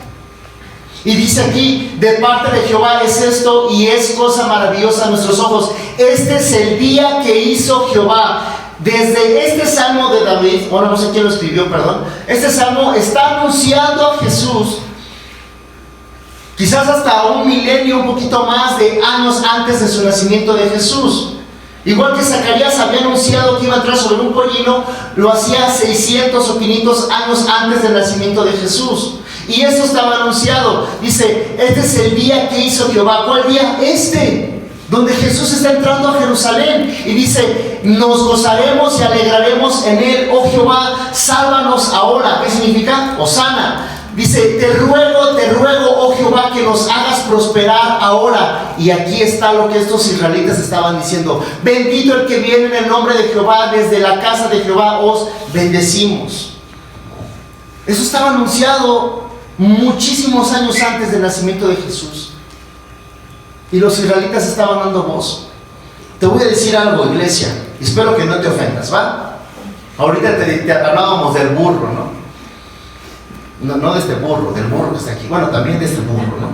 Y dice aquí, de parte de Jehová es esto y es cosa maravillosa a nuestros ojos. Este es el día que hizo Jehová. Desde este salmo de David, bueno, no sé quién lo escribió, perdón. Este salmo está anunciando a Jesús, quizás hasta un milenio, un poquito más de años antes de su nacimiento de Jesús. Igual que Zacarías había anunciado que iba a entrar sobre un pollino, lo hacía 600 o 500 años antes del nacimiento de Jesús. Y eso estaba anunciado. Dice, este es el día que hizo Jehová. ¿Cuál día? Donde Jesús está entrando a Jerusalén. Y dice, nos gozaremos y alegraremos en él. Oh Jehová, sálvanos ahora. ¿Qué significa? Hosana. Dice, te ruego, oh Jehová, que nos hagas prosperar ahora. Y aquí está lo que estos israelitas estaban diciendo. Bendito el que viene en el nombre de Jehová, desde la casa de Jehová os bendecimos. Eso estaba anunciado muchísimos años antes del nacimiento de Jesús. Y los israelitas estaban dando voz. Te voy a decir algo, iglesia. Espero que no te ofendas, ¿va? Ahorita te hablábamos del burro, ¿no? No de este burro, del burro que está aquí. Bueno, también de este burro, ¿no?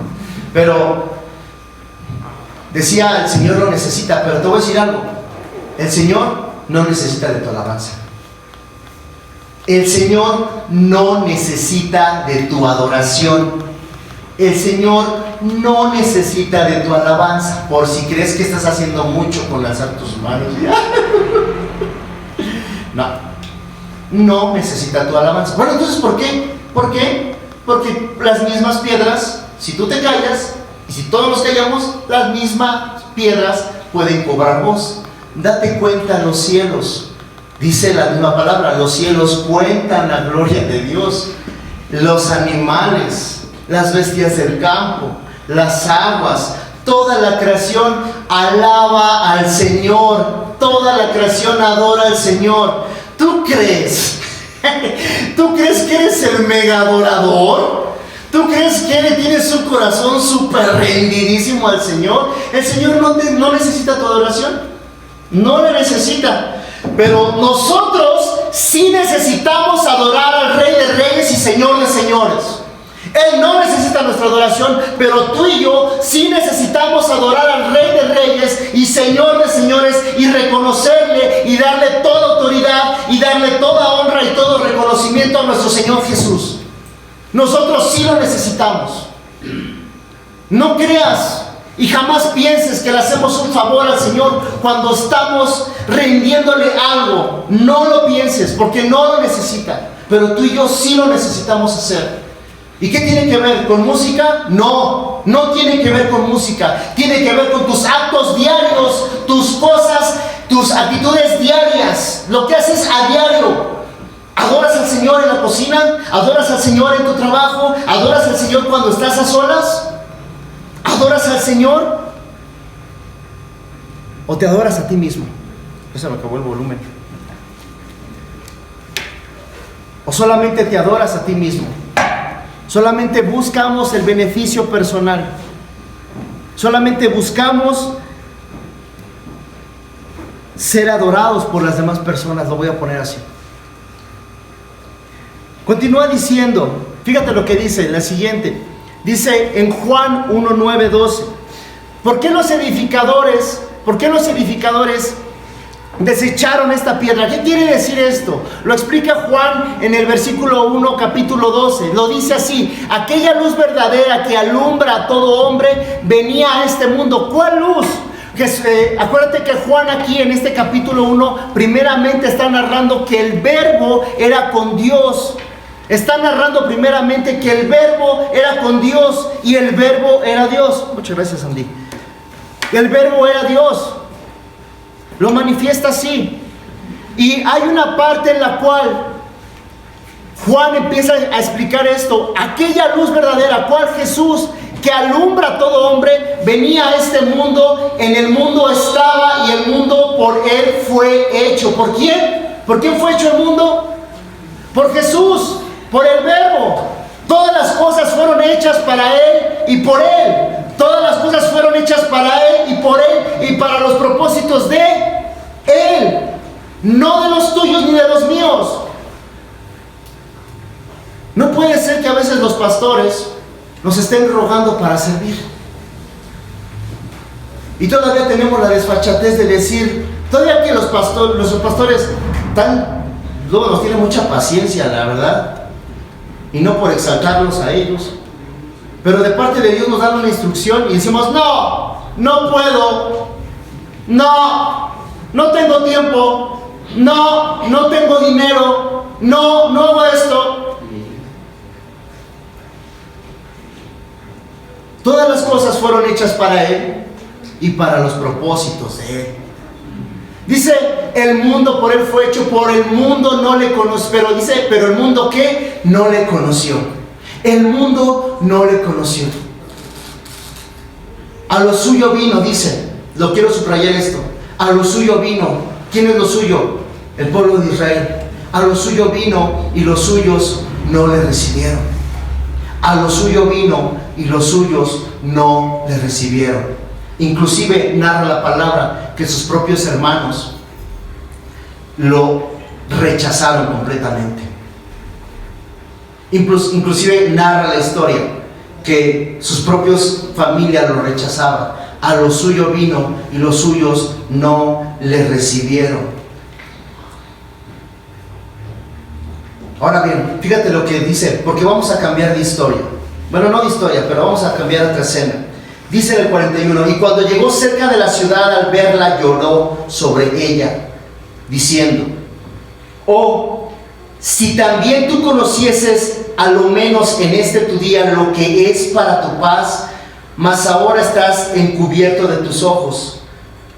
Pero decía, el Señor lo necesita. Pero te voy a decir algo. El Señor no necesita de tu alabanza. El Señor no necesita de tu adoración. El Señor no necesita de tu alabanza. Por si crees que estás haciendo mucho con lanzar tus manos. No necesita tu alabanza. Bueno, entonces, ¿por qué? ¿Por qué? Porque las mismas piedras, si tú te callas, y si todos nos callamos, las mismas piedras pueden cobrar voz. Date cuenta, los cielos, dice la misma palabra, los cielos cuentan la gloria de Dios. Los animales, las bestias del campo, las aguas, toda la creación alaba al Señor. Toda la creación adora al Señor. ¿Tú crees que eres el mega adorador? ¿Tú crees que tienes un corazón súper rendidísimo al Señor? El Señor no necesita tu adoración. No le necesita. Pero nosotros sí necesitamos adorar al Rey de Reyes y Señor de Señores. Él no necesita nuestra adoración, pero tú y yo sí necesitamos adorar al Rey de Reyes y Señor de Señores y reconocerle y darle toda autoridad y darle toda honra y todo reconocimiento a nuestro Señor Jesús. Nosotros sí lo necesitamos. No creas y jamás pienses que le hacemos un favor al Señor cuando estamos rindiéndole algo. No lo pienses, porque no lo necesita, pero tú y yo sí lo necesitamos hacer. ¿Y qué tiene que ver? ¿Con música? No tiene que ver con música. Tiene que ver con tus actos diarios, tus cosas, tus actitudes diarias, lo que haces a diario. ¿Adoras al Señor en la cocina? ¿Adoras al Señor en tu trabajo? ¿Adoras al Señor cuando estás a solas? ¿Adoras al Señor? ¿O te adoras a ti mismo? Ya se me acabó el volumen. ¿O solamente te adoras a ti mismo? Solamente buscamos el beneficio personal. Solamente buscamos ser adorados por las demás personas. Lo voy a poner así. Continúa diciendo, fíjate lo que dice, la siguiente. Dice en Juan 1, 9, 12. ¿Por qué los edificadores desecharon esta piedra? ¿Qué quiere decir esto? Lo explica Juan en el versículo 1, capítulo 12. Lo dice así: aquella luz verdadera que alumbra a todo hombre venía a este mundo. ¿Cuál luz? Acuérdate que Juan aquí en este capítulo 1 primeramente está narrando que el verbo era con Dios. Está narrando primeramente que el verbo era con Dios y el verbo era Dios. Muchas gracias, Andy. El verbo era Dios. Lo manifiesta así. Y hay una parte en la cual Juan empieza a explicar esto. Aquella luz verdadera, ¿cuál? Jesús, que alumbra a todo hombre, venía a este mundo. En el mundo estaba y el mundo por él fue hecho. ¿Por quién? ¿Por quién fue hecho el mundo? Por Jesús, por el verbo. Todas las cosas fueron hechas para él y por él. Todas las cosas fueron hechas para él y por él y para los propósitos de él, no de los tuyos ni de los míos. No puede ser que a veces los pastores nos estén rogando para servir. Y todavía tenemos la desfachatez de decir, todavía que los pastores luego nos tienen mucha paciencia, la verdad. Y no por exaltarlos a ellos, pero de parte de Dios nos dan una instrucción y decimos, no puedo, no tengo tiempo, no tengo dinero, no hago esto. Todas las cosas fueron hechas para él y para los propósitos de él. Dice, el mundo por él fue hecho, por el mundo no le conoció, pero dice, pero el mundo ¿qué? No le conoció. El mundo no le conoció. A lo suyo vino, dice, lo quiero subrayar esto, a lo suyo vino. ¿Quién es lo suyo? El pueblo de Israel. A lo suyo vino y los suyos no le recibieron. A lo suyo vino y los suyos no le recibieron. Inclusive narra la palabra que sus propios hermanos lo rechazaron completamente. Inclusive narra la historia que sus propios familias lo rechazaban. A lo suyo vino y los suyos no le recibieron. Ahora bien, fíjate lo que dice, porque vamos a cambiar de historia. Bueno, no de historia, pero vamos a cambiar otra escena. Dice en el 41, y cuando llegó cerca de la ciudad, al verla lloró sobre ella, diciendo, oh, si también tú conocieses a lo menos en este tu día lo que es para tu paz, mas ahora estás encubierto de tus ojos,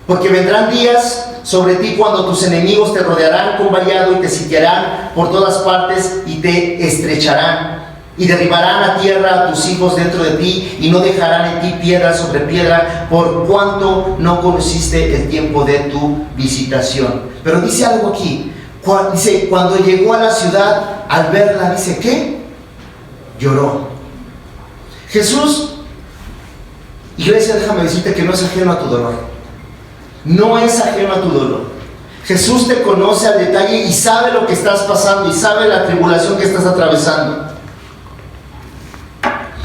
porque vendrán días sobre ti cuando tus enemigos te rodearán con vallado y te sitiarán por todas partes y te estrecharán. Y derribarán a tierra a tus hijos dentro de ti, y no dejarán en ti piedra sobre piedra, por cuanto no conociste el tiempo de tu visitación. Pero dice algo aquí. Dice, cuando llegó a la ciudad, al verla, dice, ¿qué? Lloró. Jesús, iglesia, déjame decirte que no es ajeno a tu dolor. No es ajeno a tu dolor. Jesús te conoce al detalle y sabe lo que estás pasando y sabe la tribulación que estás atravesando.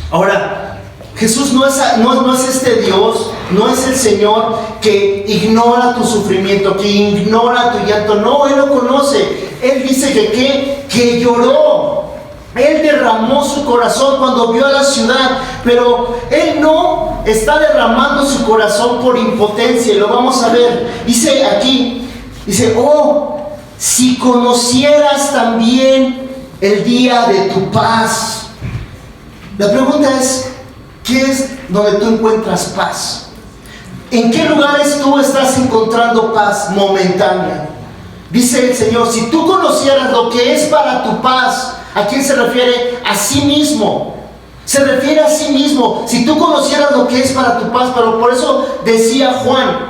Ahora, Jesús no es este Dios, no es el Señor que ignora tu sufrimiento, que ignora tu llanto. No, Él lo conoce. Él dice que lloró. Él derramó su corazón cuando vio a la ciudad, pero Él no está derramando su corazón por impotencia, y lo vamos a ver. Dice aquí, oh, si conocieras también el día de tu paz. La pregunta es, ¿qué es donde tú encuentras paz? ¿En qué lugares tú estás encontrando paz momentánea? Dice el Señor, si tú conocieras lo que es para tu paz. ¿A quién se refiere? A sí mismo. Se refiere a sí mismo. Si tú conocieras lo que es para tu paz, pero por eso decía Juan,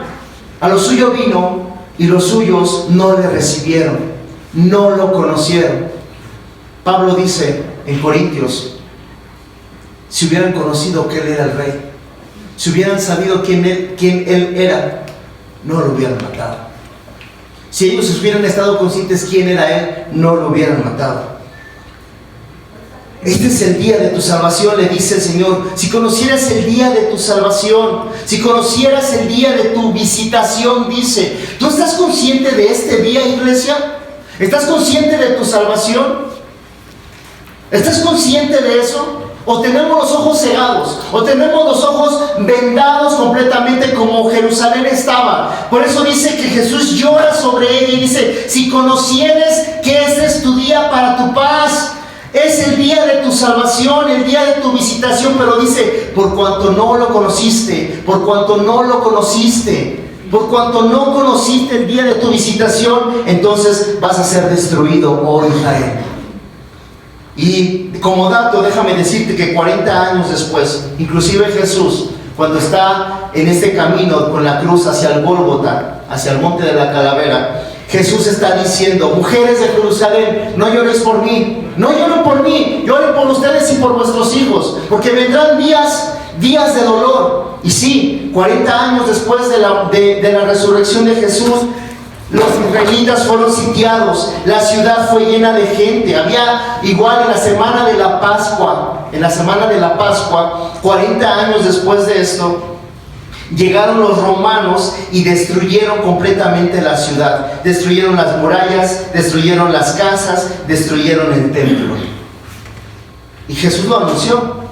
A lo suyo vino y los suyos no le recibieron, no lo conocieron. Pablo dice en Corintios, si hubieran conocido que Él era el Rey, si hubieran sabido quién Él era, no lo hubieran matado. Si ellos hubieran estado conscientes quién era Él, no lo hubieran matado. Este es el día de tu salvación, le dice el Señor. Si conocieras el día de tu salvación, si conocieras el día de tu visitación, dice. ¿Tú estás consciente de este día, iglesia? ¿Estás consciente de tu salvación? ¿Estás consciente de eso? ¿O tenemos los ojos cegados? ¿O tenemos los ojos vendados completamente como Jerusalén estaba? Por eso dice que Jesús llora sobre ella y dice, si conocieres que este es tu día para tu paz, es el día de tu salvación, el día de tu visitación, pero dice, por cuanto no lo conociste, por cuanto no lo conociste, por cuanto no conociste el día de tu visitación, entonces vas a ser destruido, oh Israel. Y como dato, déjame decirte que 40 años después, inclusive Jesús, cuando está en este camino con la cruz hacia el Gólgota, hacia el monte de la calavera, Jesús está diciendo, mujeres de Jerusalén, no lloréis por mí, no lloren por mí, lloren por ustedes y por vuestros hijos, porque vendrán días de dolor. Y sí, 40 años después de la resurrección de Jesús, los israelitas fueron sitiados, la ciudad fue llena de gente. Había igual en la semana de la Pascua, 40 años después de esto, llegaron los romanos y destruyeron completamente la ciudad. Destruyeron las murallas, destruyeron las casas, destruyeron el templo. Y Jesús lo anunció.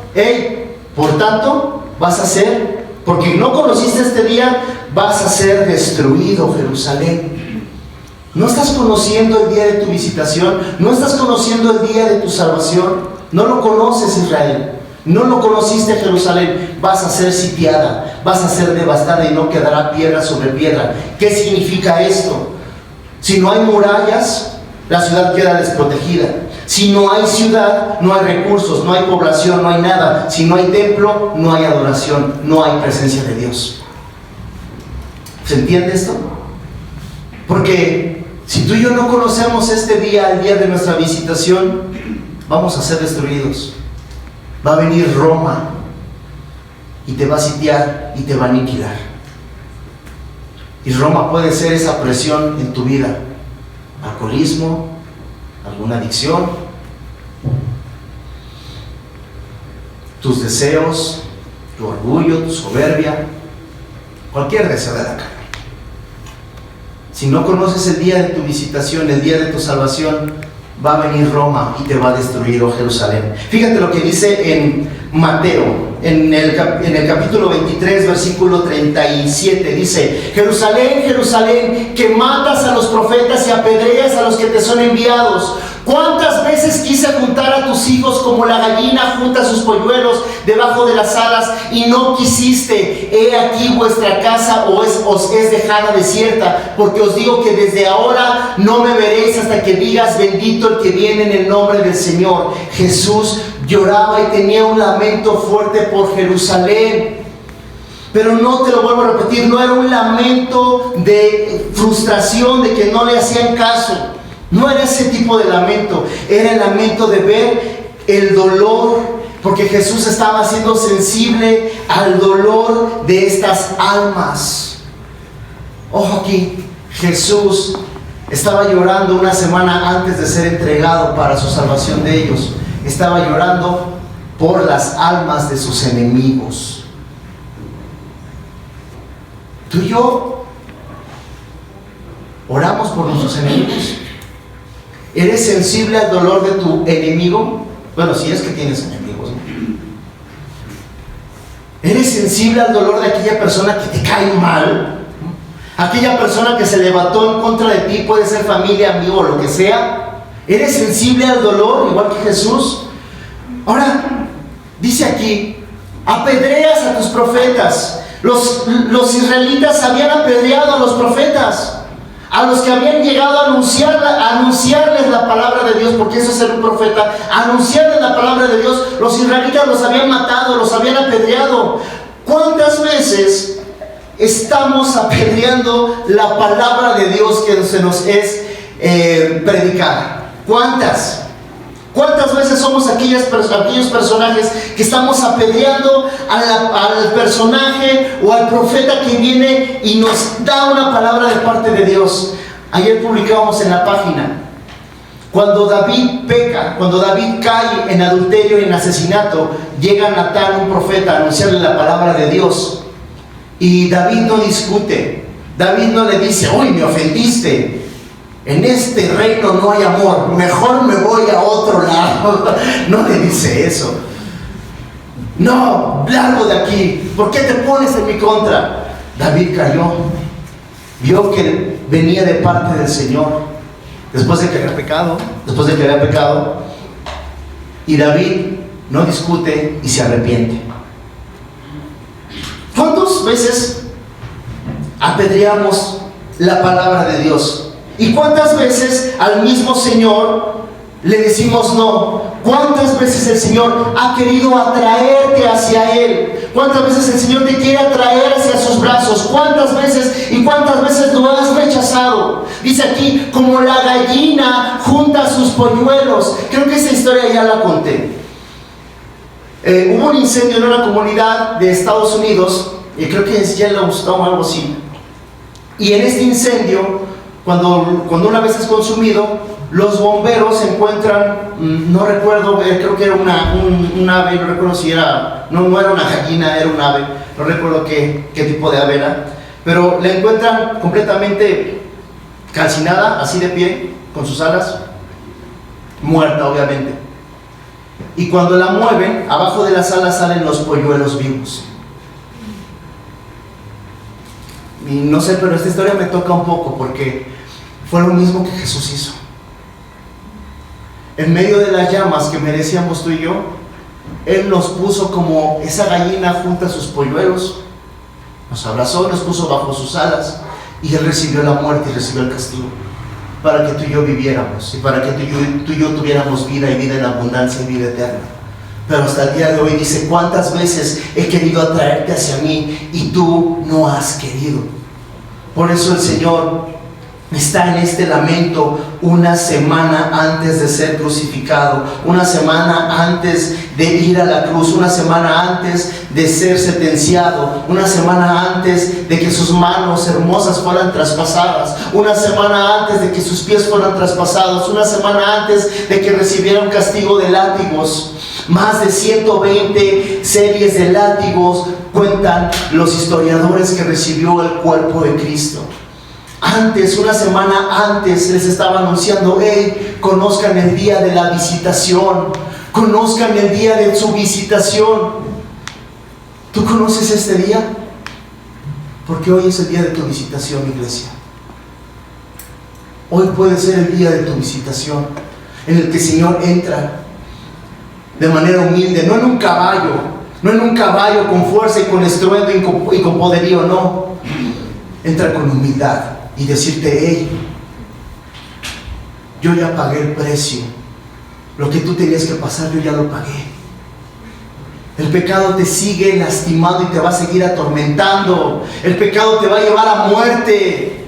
Por tanto, vas a ser, porque no conociste este día, vas a ser destruido, Jerusalén. ¿No estás conociendo el día de tu visitación? ¿No estás conociendo el día de tu salvación? No lo conoces, Israel. No lo conociste, Jerusalén. Vas a ser sitiada, vas a ser devastada y no quedará piedra sobre piedra. ¿Qué significa esto? Si no hay murallas, la ciudad queda desprotegida. Si no hay ciudad, no hay recursos, no hay población, no hay nada. Si no hay templo, no hay adoración, no hay presencia de Dios. ¿Se entiende esto? Porque si tú y yo no conocemos este día, el día de nuestra visitación, vamos a ser destruidos. Va a venir Roma y te va a sitiar y te va a aniquilar. Y Roma puede ser esa presión en tu vida: alcoholismo, alguna adicción, tus deseos, tu orgullo, tu soberbia, cualquier deseo de la carne. Si no conoces el día de tu visitación, el día de tu salvación, va a venir Roma y te va a destruir, oh Jerusalén. Fíjate lo que dice en Mateo, en el capítulo 23, versículo 37, dice: Jerusalén, Jerusalén, que matas a los profetas y apedreas a los que te son enviados. ¿Cuántas veces quise juntar a tus hijos como la gallina junta sus polluelos debajo de las alas y no quisiste? He aquí vuestra casa os es dejada desierta, porque os digo que desde ahora no me veréis hasta que digas: bendito el que viene en el nombre del Señor. Jesús lloraba y tenía un lamento fuerte por Jerusalén. Pero no, te lo vuelvo a repetir, no era un lamento de frustración, de que no le hacían caso. No era ese tipo de lamento, era el lamento de ver el dolor, porque Jesús estaba siendo sensible al dolor de estas almas. Ojo aquí, Jesús estaba llorando una semana antes de ser entregado para su salvación de ellos. Estaba llorando por las almas de sus enemigos. Tú y yo oramos por nuestros enemigos. ¿Eres sensible al dolor de tu enemigo? Bueno, si es que tienes enemigos, ¿no? ¿Eres sensible al dolor de aquella persona que te cae mal? Aquella persona que se levantó en contra de ti, puede ser familia, amigo o lo que sea. ¿Eres sensible al dolor igual que Jesús? Ahora, dice aquí: apedreas a tus profetas. Los israelitas habían apedreado a los profetas, a los que habían llegado a anunciarles la palabra de Dios, porque eso es ser un profeta, anunciarles la palabra de Dios. Los israelitas los habían matado, los habían apedreado. ¿Cuántas veces estamos apedreando la palabra de Dios que se nos es predicada? ¿Cuántas veces somos aquellos personajes que estamos apedreando al personaje o al profeta que viene y nos da una palabra de parte de Dios? Ayer publicábamos en la página, cuando David peca, cuando David cae en adulterio y en asesinato, llega Natán, un profeta, a anunciarle la palabra de Dios. Y David no discute, David no le dice: uy, me ofendiste, en este reino no hay amor, mejor me voy a otro lado. No le dice eso. No, largo de aquí, ¿por qué te pones en mi contra? David cayó, vio que venía de parte del Señor, después de que había pecado, y David no discute y se arrepiente. ¿Cuántas veces apedreamos la palabra de Dios? ¿Y cuántas veces al mismo Señor le decimos no? ¿Cuántas veces el Señor ha querido atraerte hacia Él? ¿Cuántas veces el Señor te quiere atraer hacia sus brazos? ¿Cuántas veces y cuántas veces lo has rechazado? Dice aquí, como la gallina junta sus polluelos. Creo que esa historia ya la conté. Hubo un incendio en una comunidad de Estados Unidos, y creo que es Yellowstone o algo así. Y en este incendio, cuando una vez es consumido, los bomberos encuentran, no recuerdo, creo que era un ave, no recuerdo si era, no era una gallina, era un ave, no recuerdo qué tipo de ave era, pero la encuentran completamente calcinada, así de pie, con sus alas, muerta obviamente. Y cuando la mueven, abajo de las alas salen los polluelos vivos. Y no sé, pero esta historia me toca un poco porque fue lo mismo que Jesús hizo. En medio de las llamas que merecíamos tú y yo, Él nos puso como esa gallina junto a sus polluelos, nos abrazó, nos puso bajo sus alas, y Él recibió la muerte y recibió el castigo para que tú y yo viviéramos, y para que tú y yo tuviéramos vida, y vida en abundancia, y vida eterna. Pero hasta el día de hoy dice: ¿cuántas veces he querido atraerte hacia mí y tú no has querido? Por eso el Señor está en este lamento una semana antes de ser crucificado, una semana antes de ir a la cruz, una semana antes de ser sentenciado, una semana antes de que sus manos hermosas fueran traspasadas, una semana antes de que sus pies fueran traspasados, una semana antes de que recibiera un castigo de látigos. Más de 120 series de látigos cuentan los historiadores que recibió el cuerpo de Cristo. Antes, una semana antes, les estaba anunciando: hey, conozcan el día de la visitación, conozcan el día de su visitación. ¿Tú conoces este día? Porque hoy es el día de tu visitación, iglesia. Hoy puede ser el día de tu visitación, en el que el Señor entra de manera humilde, no en un caballo con fuerza y con estruendo y con poderío, no. Entra con humildad y decirte: hey, yo ya pagué el precio, lo que tú tenías que pasar yo ya lo pagué. El pecado te sigue lastimando y te va a seguir atormentando. El pecado te va a llevar a muerte.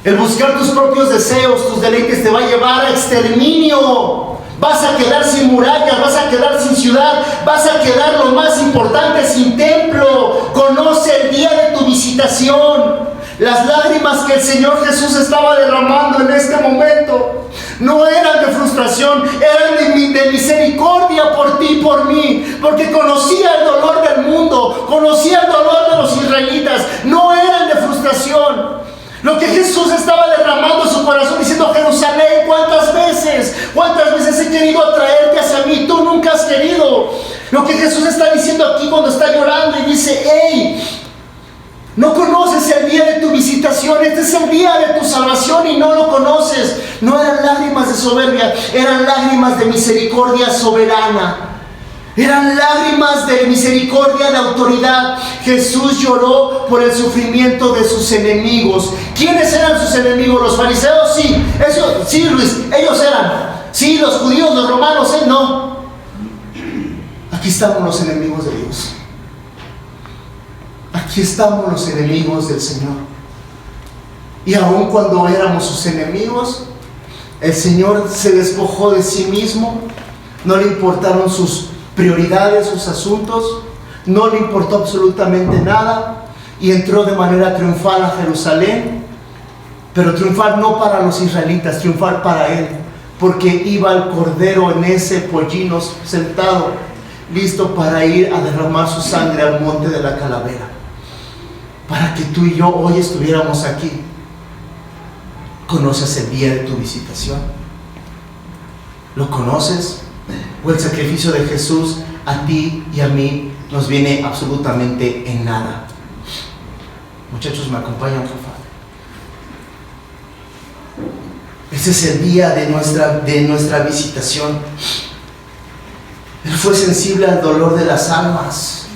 El buscar tus propios deseos, tus deleites, te va a llevar a exterminio. Vas a quedar sin murallas, vas a quedar sin ciudad, vas a quedar, lo más importante, sin templo. Conoce el día de tu visitación. Las lágrimas que el Señor Jesús estaba derramando en este momento no eran de frustración, eran de misericordia por ti y por mí, porque conocía el dolor del mundo, conocía el dolor de los israelitas, no eran de frustración. Lo que Jesús estaba derramando en su corazón, diciendo: Jerusalén, ¿cuántas veces he querido atraerte hacia mí? Tú nunca has querido. Lo que Jesús está diciendo aquí cuando está llorando y dice: hey, no conoces el día de tu visitación, este es el día de tu salvación y no lo conoces. No eran lágrimas de soberbia, eran lágrimas de misericordia soberana. Eran lágrimas de misericordia, de autoridad. Jesús lloró por el sufrimiento de sus enemigos. ¿Quiénes eran sus enemigos? ¿Los fariseos? Sí, eso, sí, Luis, ellos eran. Sí, los judíos, los romanos, no. Aquí estamos los enemigos de Dios. aquí estamos los enemigos del Señor. Y aun cuando éramos sus enemigos, el Señor se despojó de sí mismo. No le importaron sus prioridades, sus asuntos. No le importó absolutamente nada. Y entró de manera triunfal a Jerusalén. Pero triunfar no para los israelitas, triunfar para Él. Porque iba el Cordero en ese pollino sentado, listo para ir a derramar su sangre al monte de la calavera. Para que tú y yo hoy estuviéramos aquí. ¿Conoces el día de tu visitación? ¿Lo conoces? ¿O el sacrificio de Jesús a ti y a mí nos viene absolutamente en nada? Muchachos, ¿me acompañan, por favor? Ese es el día de nuestra visitación. Él fue sensible al dolor de las almas.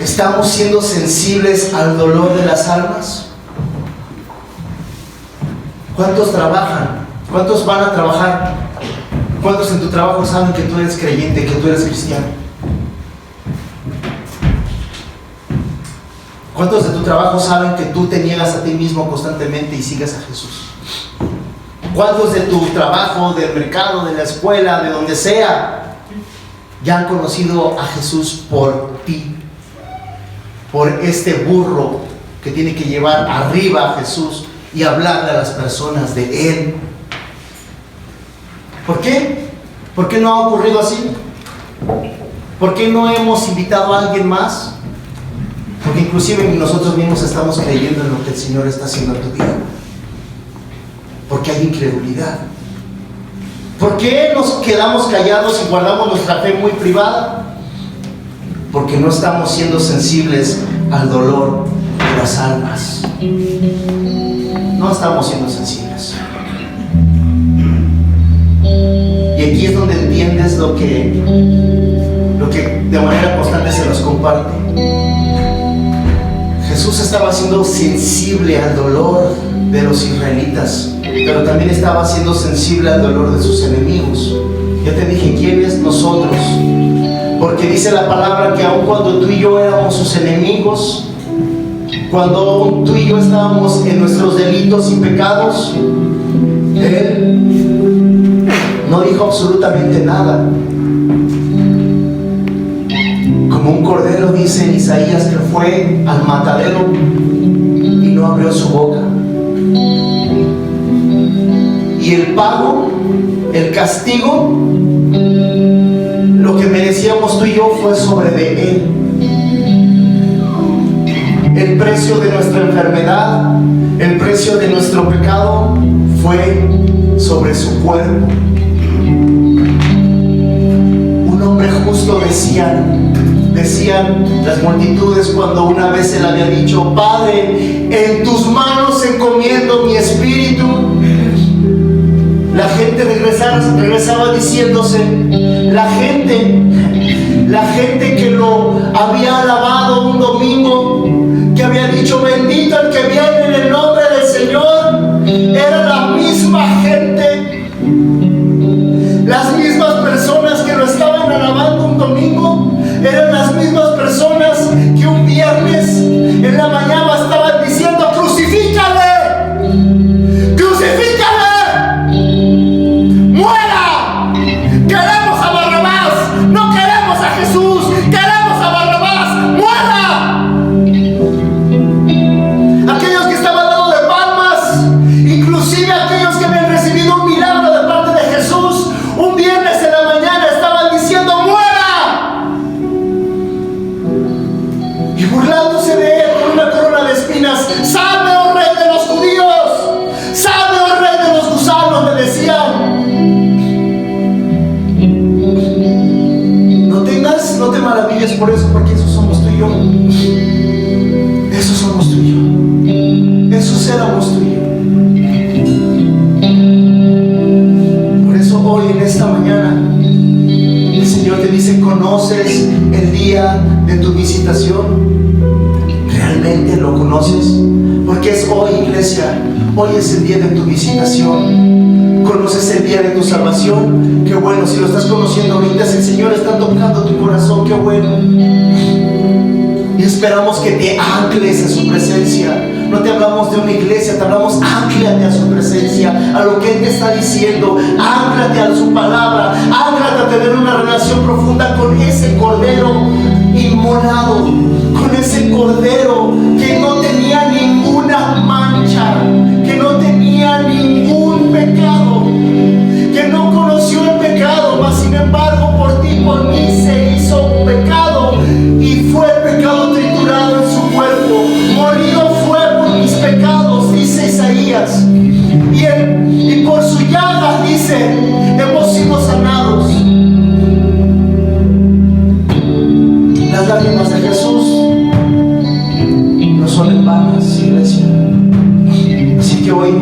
¿Estamos siendo sensibles al dolor de las almas? ¿Cuántos trabajan? ¿Cuántos van a trabajar? ¿Cuántos en tu trabajo saben que tú eres creyente, que tú eres cristiano? ¿Cuántos de tu trabajo saben que tú te niegas a ti mismo constantemente y sigues a Jesús? ¿Cuántos de tu trabajo, del mercado, de la escuela, de donde sea, ya han conocido a Jesús por ti? Por este burro que tiene que llevar arriba a Jesús y hablarle a las personas de Él. ¿Por qué? ¿Por qué no ha ocurrido así? ¿Por qué no hemos invitado a alguien más? Porque inclusive nosotros mismos estamos creyendo en lo que el Señor está haciendo en tu vida. Porque hay incredulidad. ¿Por qué nos quedamos callados y guardamos nuestra fe muy privada? Porque no estamos siendo sensibles al dolor de las almas. No estamos siendo sensibles. Y aquí es donde entiendes lo que de manera constante se nos comparte. Jesús estaba siendo sensible al dolor de los israelitas, pero también estaba siendo sensible al dolor de sus enemigos. Ya te dije quiénes nosotros, porque dice la palabra que aun cuando tú y yo éramos sus enemigos, cuando tú y yo estábamos en nuestros delitos y pecados, Él no dijo absolutamente nada. Como un cordero, dice en Isaías, que fue al matadero y no abrió su boca. Y el pago, el castigo, lo que merecíamos tú y yo fue sobre de Él. El precio de nuestra enfermedad, el precio de nuestro pecado fue sobre su cuerpo. Un hombre justo decían las multitudes cuando una vez Él había dicho: Padre, en tus manos encomiendo mi espíritu. La gente regresaba diciéndose, la gente que lo había alabado un domingo, que había dicho bendito el que viene en el nombre del Señor, era la misma gente, las mismas personas que lo estaban alabando un domingo, eran las mismas personas que un viernes en la mañana estaban diciendo: crucifícale, crucifícale, muera, queremos a Barrabás, no queremos a Jesús, queremos a Barrabás, muera. Aquellos que estaban dando de palmas, inclusive aquellos que habían recibido un milagro de parte de Jesús, un viernes en la mañana estaban diciendo: muera, y burlándose de Él con una corona de espinas. Salve, oh Rey de los judíos, salve, oh Rey de los gusanos, le decían. No te maravilles por eso, porque esos somos tú y yo. Esos somos tú y yo. Esos éramos tú y yo. Por eso hoy, en esta mañana, el Señor te dice: ¿conoces el día de tu visitación? ¿Realmente lo conoces? Porque es hoy, iglesia. Hoy es el día de tu visitación. ¿Conoces el día de tu salvación? Qué bueno, si lo estás conociendo ahorita, si el Señor está tocando tu corazón, qué bueno. Y es Esperamos que te ancles a su presencia. No te hablamos de una iglesia, te hablamos, ánclate a su presencia, a lo que Él te está diciendo. Ánclate a su palabra, ánclate a tener una relación profunda con ese Cordero inmolado, con ese Cordero que no tenía ninguna mancha, que no tenía ningún pecado, que no conoció el pecado, mas sin embargo por ti, por mí se hizo pecado y fue el pecado triturado en su cuerpo. Molido fue por mis pecados, dice Isaías, y por su llaga, dice, hemos sido sanados. Las lágrimas de Jesús no son en vanas, iglesia. Así que hoy